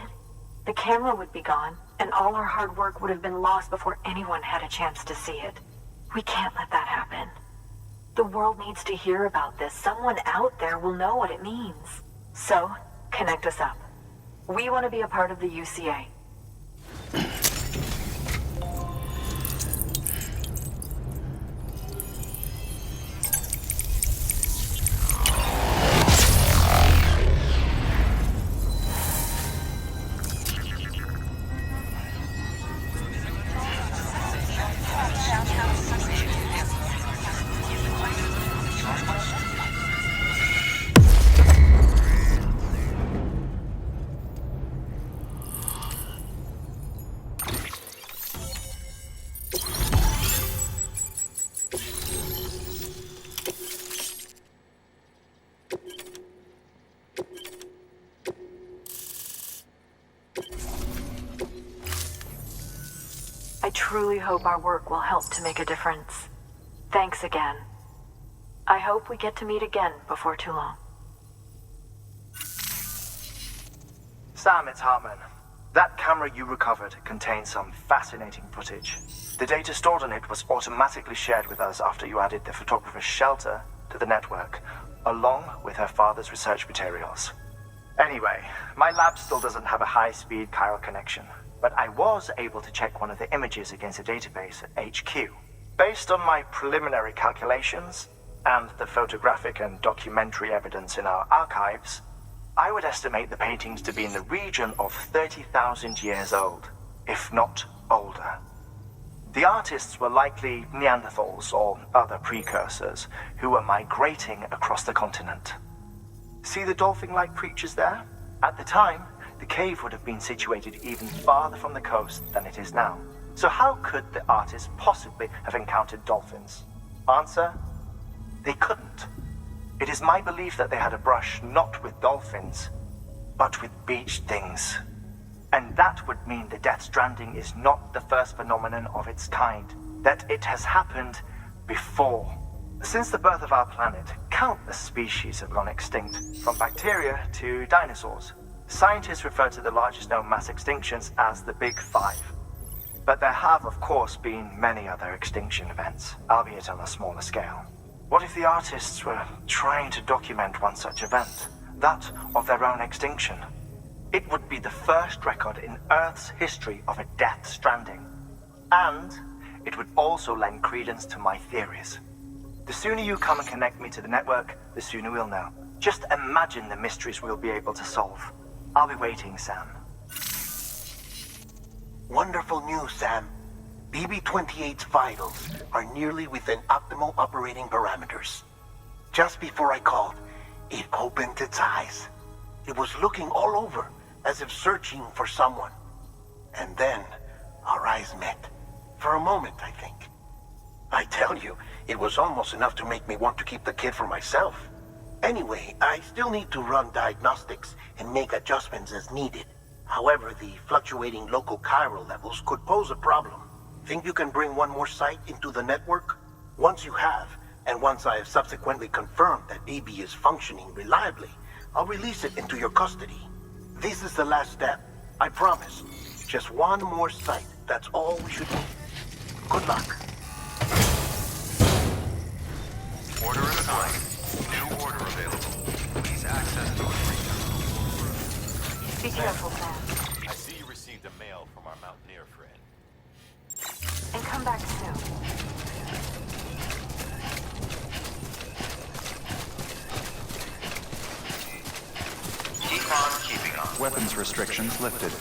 the camera would be gone, and all our hard work would have been lost before anyone had a chance to see it. We can't let that happen. The world needs to hear about this. Someone out there will know what it means. So, connect us up. We want to be a part of the UCA. I truly hope our work will help to make a difference. Thanks again. I hope we get to meet again before too long. Sam, it's Hartman. That camera you recovered contains some fascinating footage. The data stored on it was automatically shared with us after you added the photographer's shelter to the network, along with her father's research materials. Anyway, my lab still doesn't have a high-speed chiral connection, but I was able to check one of the images against a database at HQ. Based on my preliminary calculations and the photographic and documentary evidence in our archives, I would estimate the paintings to be in the region of 30,000 years old, if not older. The artists were likely Neanderthals or other precursors who were migrating across the continent. See the dolphin-like creatures there? At the time, the cave would have been situated even farther from the coast than it is now. So how could the artists possibly have encountered dolphins? Answer: they couldn't. It is my belief that they had a brush not with dolphins, but with beach things. And that would mean the Death Stranding is not the first phenomenon of its kind. That it has happened before. Since the birth of our planet, countless species have gone extinct, from bacteria to dinosaurs. Scientists refer to the largest known mass extinctions as the Big Five. But there have, of course, been many other extinction events, albeit on a smaller scale. What if the artists were trying to document one such event, that of their own extinction? It would be the first record in Earth's history of a death stranding. And it would also lend credence to my theories. The sooner you come and connect me to the network, the sooner we'll know. Just imagine the mysteries we'll be able to solve. I'll be waiting, Sam. Wonderful news, Sam. BB-28's vitals are nearly within optimal operating parameters. Just before I called, it opened its eyes. It was looking all over, as if searching for someone. And then, our eyes met. For a moment, I think. I tell you, it was almost enough to make me want to keep the kid for myself. Anyway, I still need to run diagnostics and make adjustments as needed. However, the fluctuating local chiral levels could pose a problem. Think you can bring one more site into the network? Once you have, and once I have subsequently confirmed that BB is functioning reliably, I'll release it into your custody. This is the last step, I promise. Just one more site, that's all we should need. Good luck. Order assigned. New order available. Please access to Be careful, Sam. I see you received a mail from our Mountaineer friend. And come back soon. Keep on keeping on. Weapons restrictions lifted.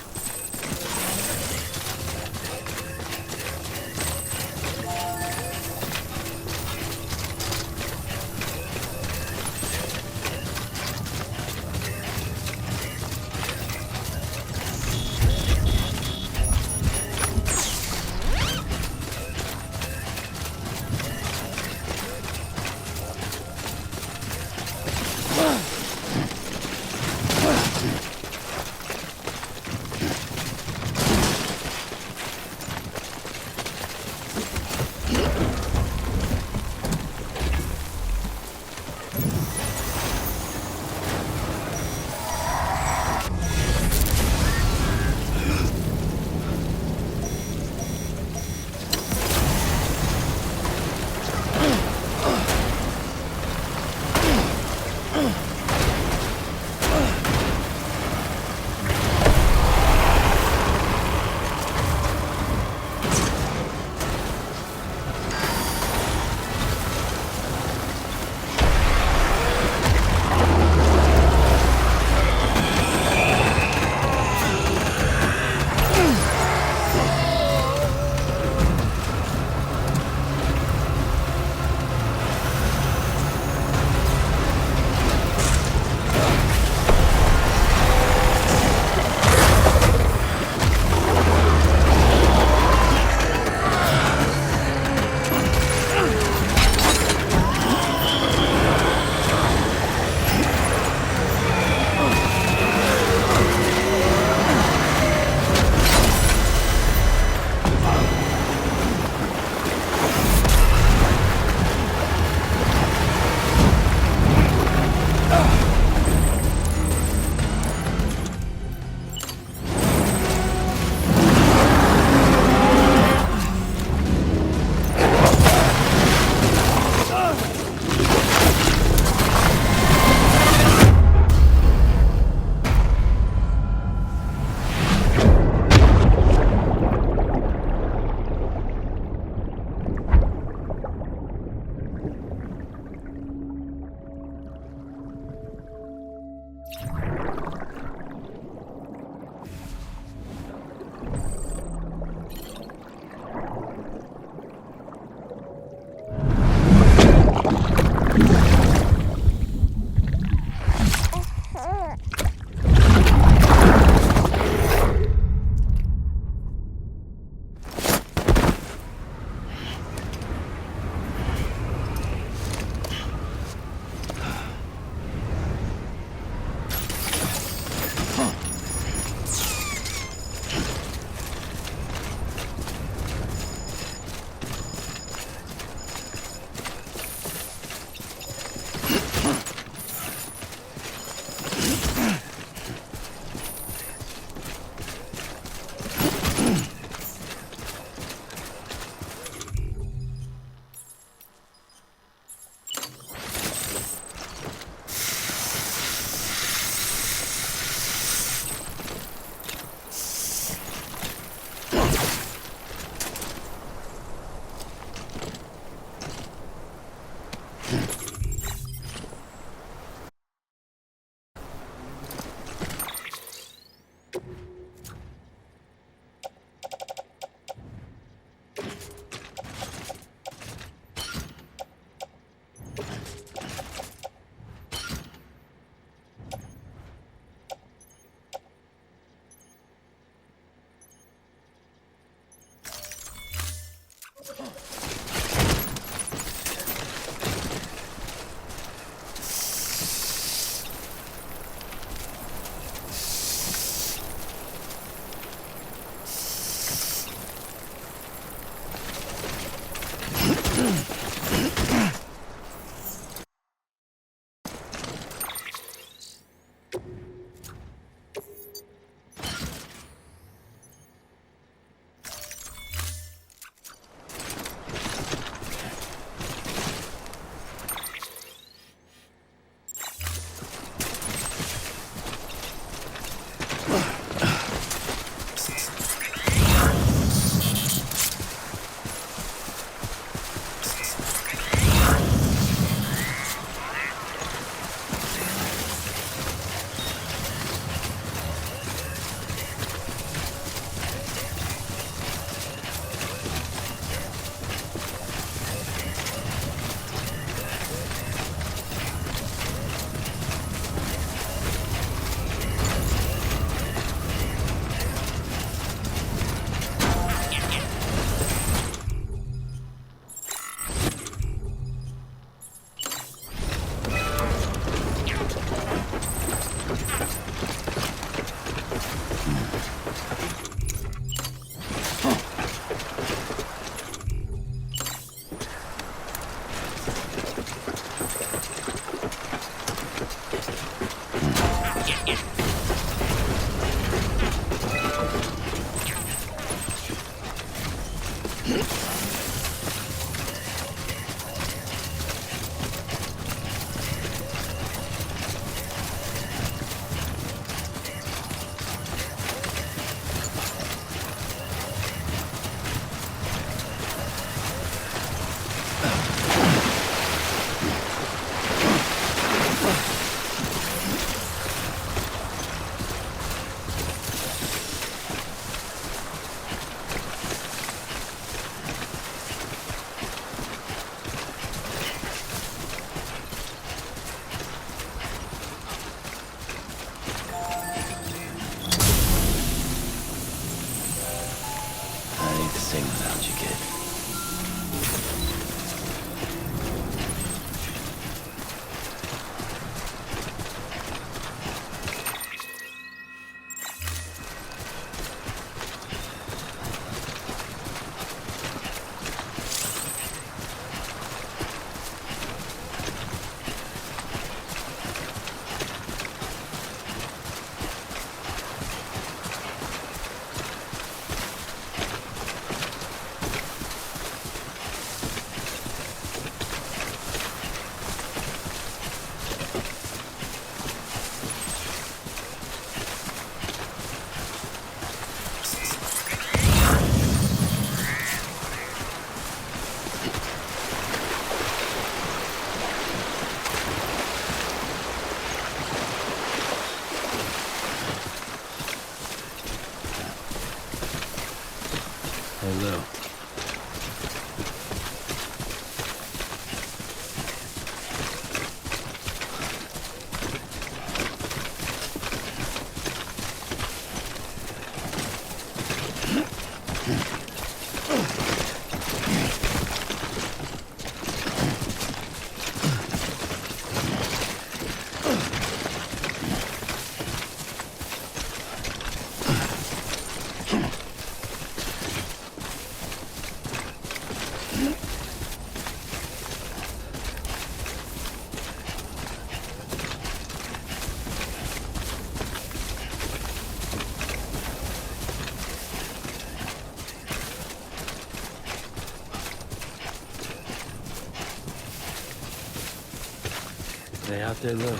Stay out there low.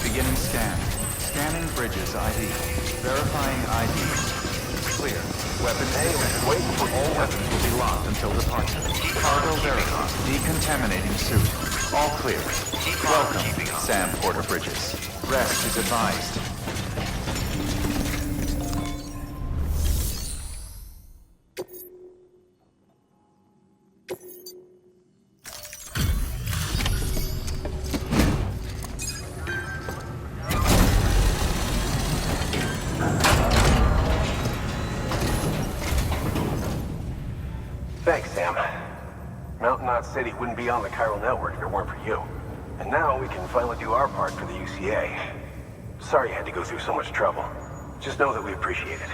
Beginning scan. Scanning bridges ID. Verifying ID. Clear. Weapons detected. All weapons will be locked until departure. Cargo verified. Decontaminating suit. All clear. Welcome, Sam Porter Bridges. Rest is advised. Thanks, Sam. Mountain Knot City wouldn't be on the chiral network if it weren't for you. And now we can finally do our part for the UCA. Sorry you had to go through so much trouble. Just know that we appreciate it.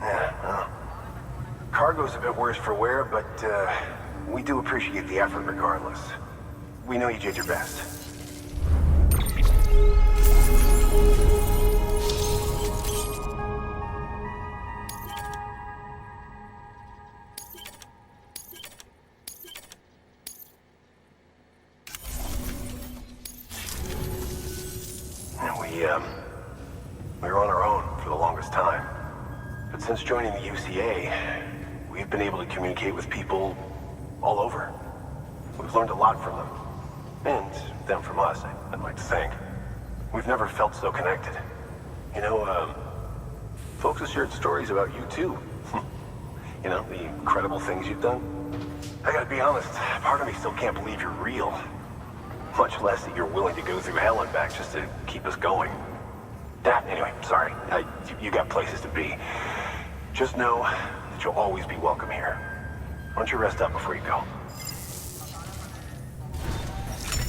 Yeah, well, cargo's a bit worse for wear, but we do appreciate the effort regardless. We know you did your best. We were on our own for the longest time. But since joining the UCA, we've been able to communicate with people all over. We've learned a lot from them. And them from us, I'd like to think. We've never felt so connected. You know, folks have shared stories about you too. You know, the incredible things you've done. I gotta be honest, part of me still can't believe you're real. Much less that you're willing to go through hell and back just to keep us going. Anyway, sorry. You got places to be. Just know that you'll always be welcome here. Why don't you rest up before you go?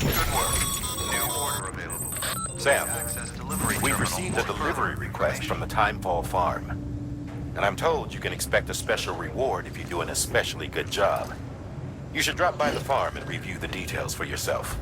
Good work. New order available. Sam, we've received a delivery request from the Timefall Farm. And I'm told you can expect a special reward if you do an especially good job. You should drop by the farm and review the details for yourself.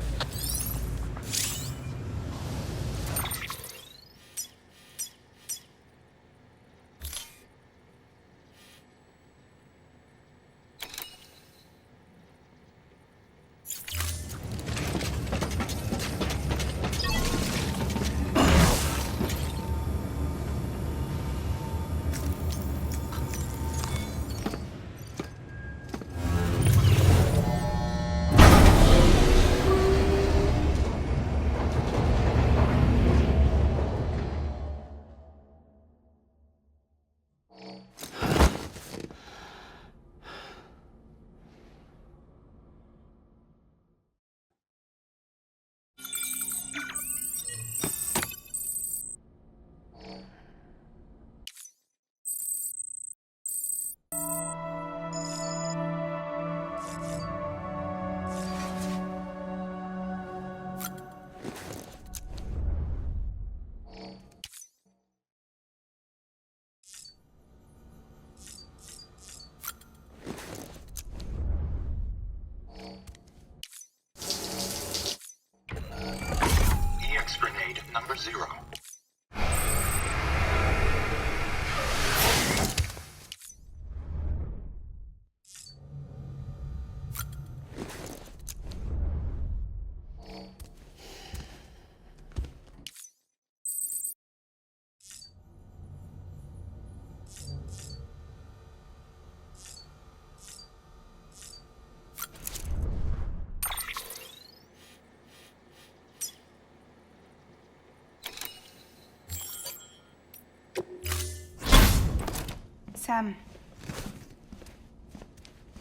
Sam.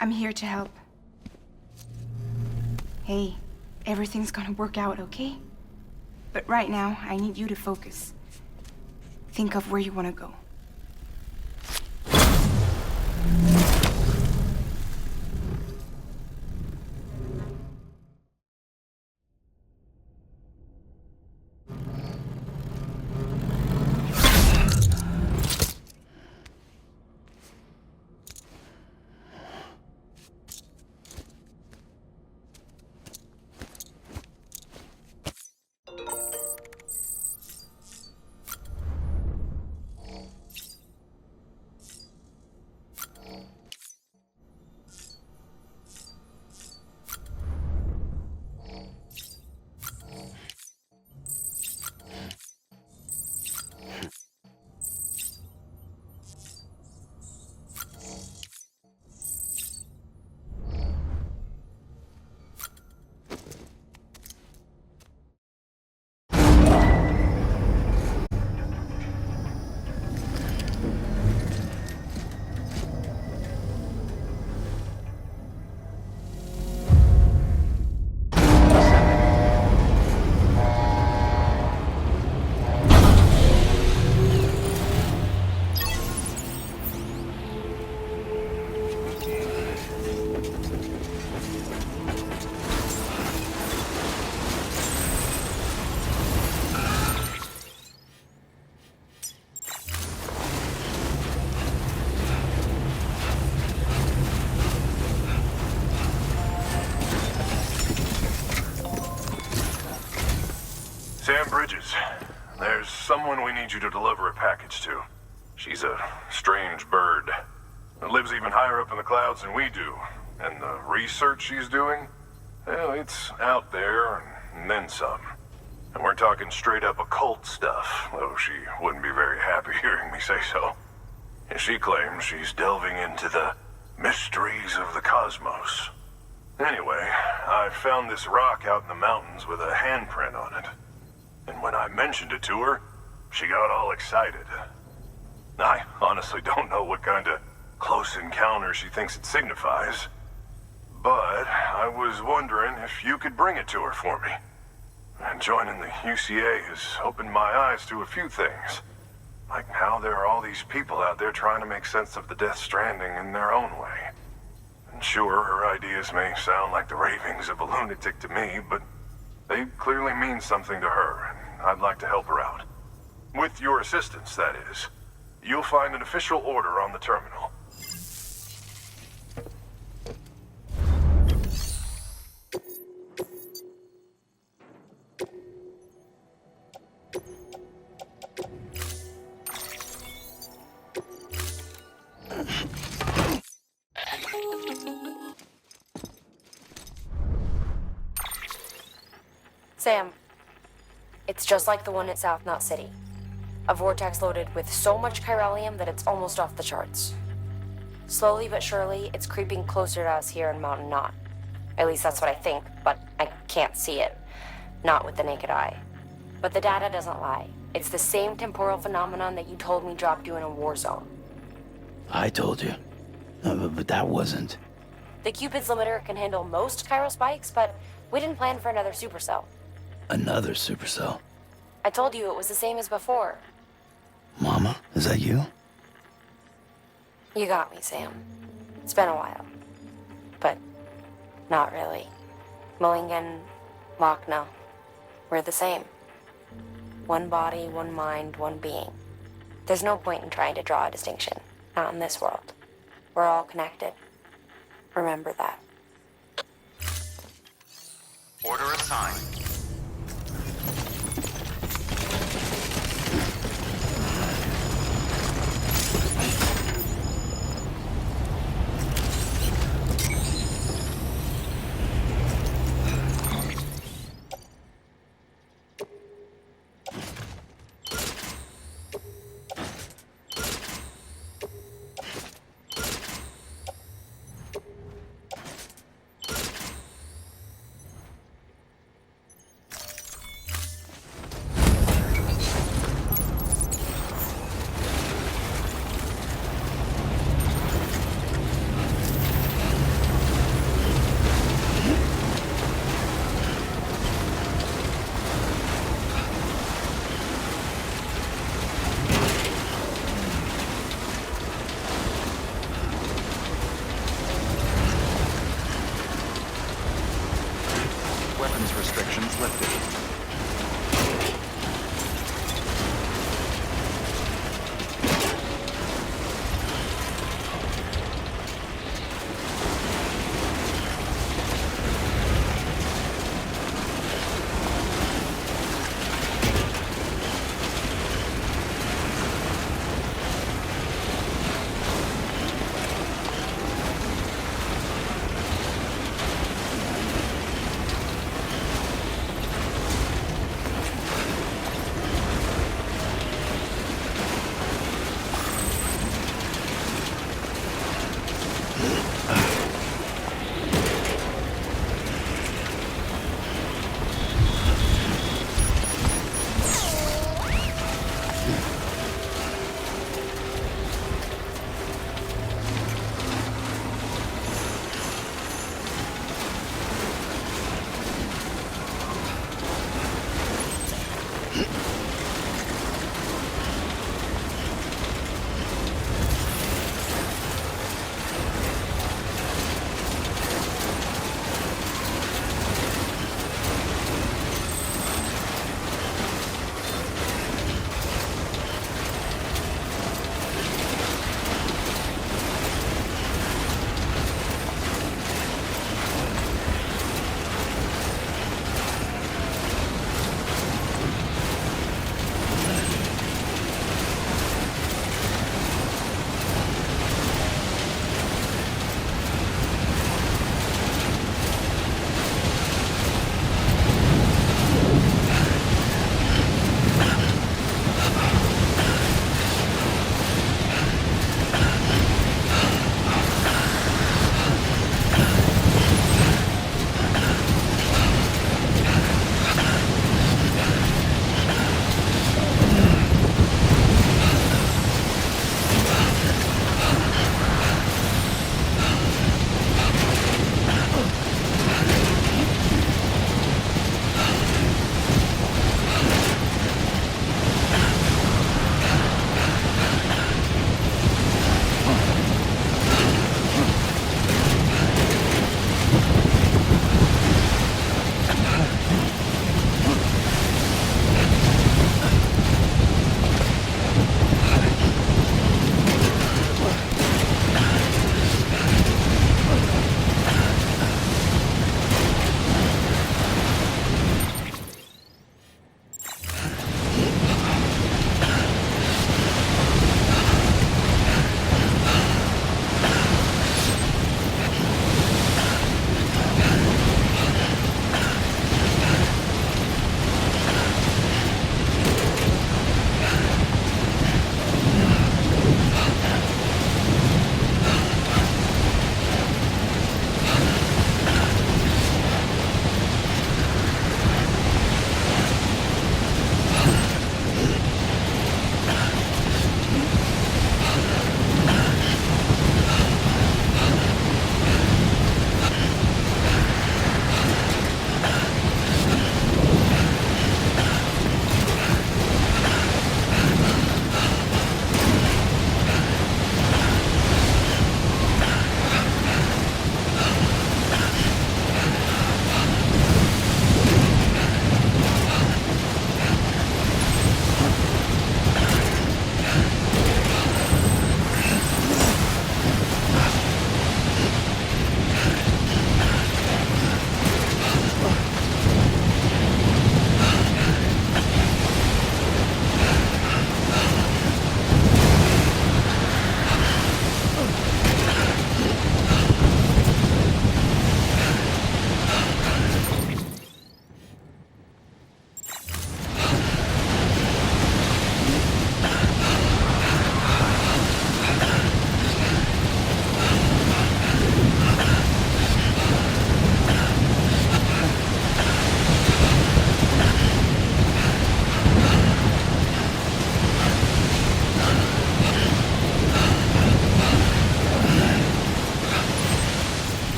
I'm here to help. Hey, everything's gonna work out, okay? But right now, I need you to focus. Think of where you want to go. Sam Bridges, there's someone we need you to deliver a package to. She's a strange bird. That lives even higher up in the clouds than we do. And the research she's doing, well, it's out there and then some. And we're talking straight up occult stuff, though she wouldn't be very happy hearing me say so. And she claims she's delving into the mysteries of the cosmos. Anyway, I found this rock out in the mountains with a handprint on it. And when I mentioned it to her, she got all excited. I honestly don't know what kind of close encounter she thinks it signifies. But I was wondering if you could bring it to her for me. And joining the UCA has opened my eyes to a few things. Like how there are all these people out there trying to make sense of the Death Stranding in their own way. And sure, her ideas may sound like the ravings of a lunatic to me, but they clearly mean something to her, and I'd like to help her out. With your assistance, that is. You'll find an official order on the terminal. Sam, it's just like the one at South Knot City. A vortex loaded with so much chiralium that it's almost off the charts. Slowly but surely, it's creeping closer to us here in Mountain Knot. At least that's what I think, but I can't see it. Not with the naked eye. But the data doesn't lie. It's the same temporal phenomenon that you told me dropped you in a war zone. I told you. But that wasn't... The Cupid's limiter can handle most chiral spikes, but we didn't plan for another supercell. Another supercell. I told you it was the same as before. Mama, is that you? You got me, Sam. It's been a while. But not really. Mulligan, Lochna, we're the same. One body, one mind, one being. There's no point in trying to draw a distinction. Not in this world. We're all connected. Remember that. Order assigned. weapons restrictions lifted.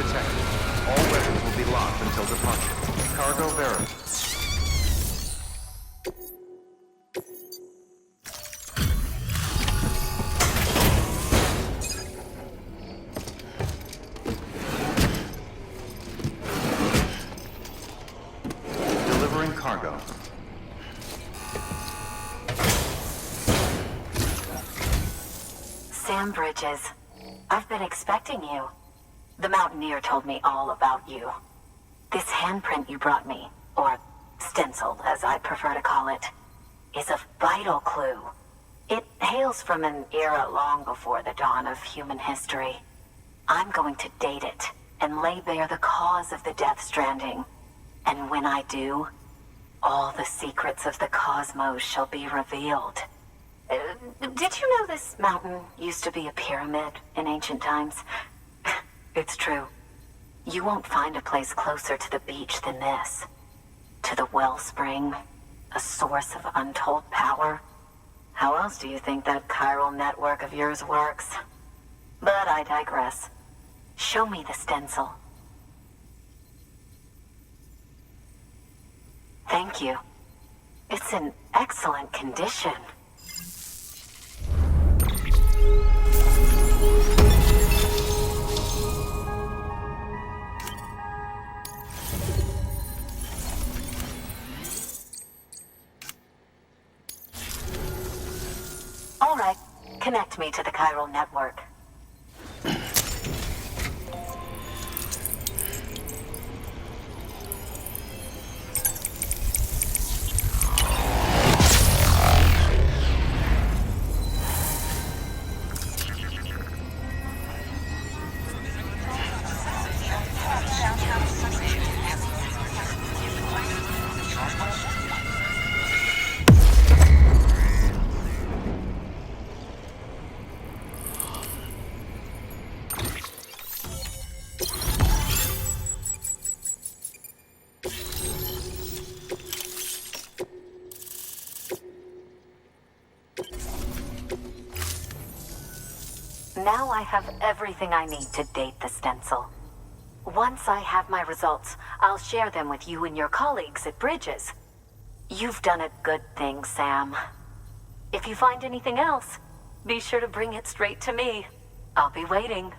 detected. All weapons will be locked until departure. Cargo verified. Delivering cargo. Sam Bridges, I've been expecting you. The Mountaineer told me all about you. This handprint you brought me, or stenciled as I prefer to call it, is a vital clue. It hails from an era long before the dawn of human history. I'm going to date it and lay bare the cause of the Death Stranding. And when I do, all the secrets of the cosmos shall be revealed. Did you know this mountain used to be a pyramid in ancient times? It's true. You won't find a place closer to the beach than this. To the wellspring, a source of untold power. How else do you think that chiral network of yours works? But I digress. Show me the stencil. Thank you. It's in excellent condition. All right, connect me to the chiral network. Now I have everything I need to date the stencil. Once I have my results, I'll share them with you and your colleagues at Bridges. You've done a good thing, Sam. If you find anything else, be sure to bring it straight to me. I'll be waiting.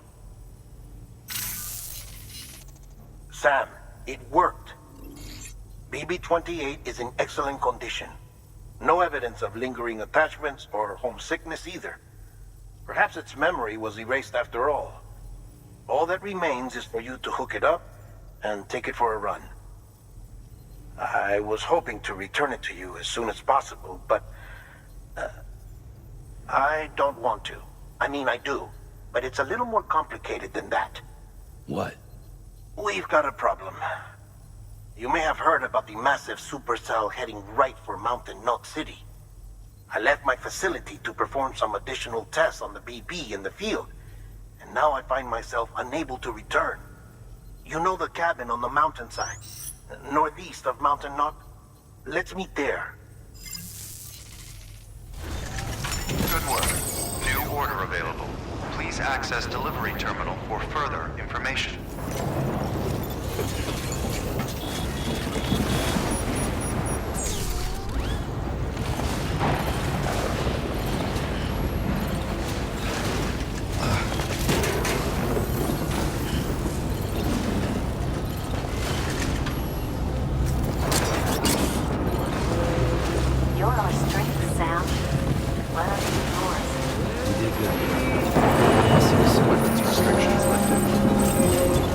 Sam, it worked. BB-28 is in excellent condition. No evidence of lingering attachments or homesickness either. Perhaps its memory was erased after all. All that remains is for you to hook it up and take it for a run. I was hoping to return it to you as soon as possible, but I don't want to. I mean, I do, but it's a little more complicated than that. What? We've got a problem. You may have heard about the massive supercell heading right for Mountain Knot City. I left my facility to perform some additional tests on the BB in the field, and now I find myself unable to return. You know the cabin on the mountainside, northeast of Mountain Knot? Let's meet there. Good work. New order available. Please access delivery terminal for further information. You're our strength, Sam. Let us be yours. You did good. Weapons restrictions lifted.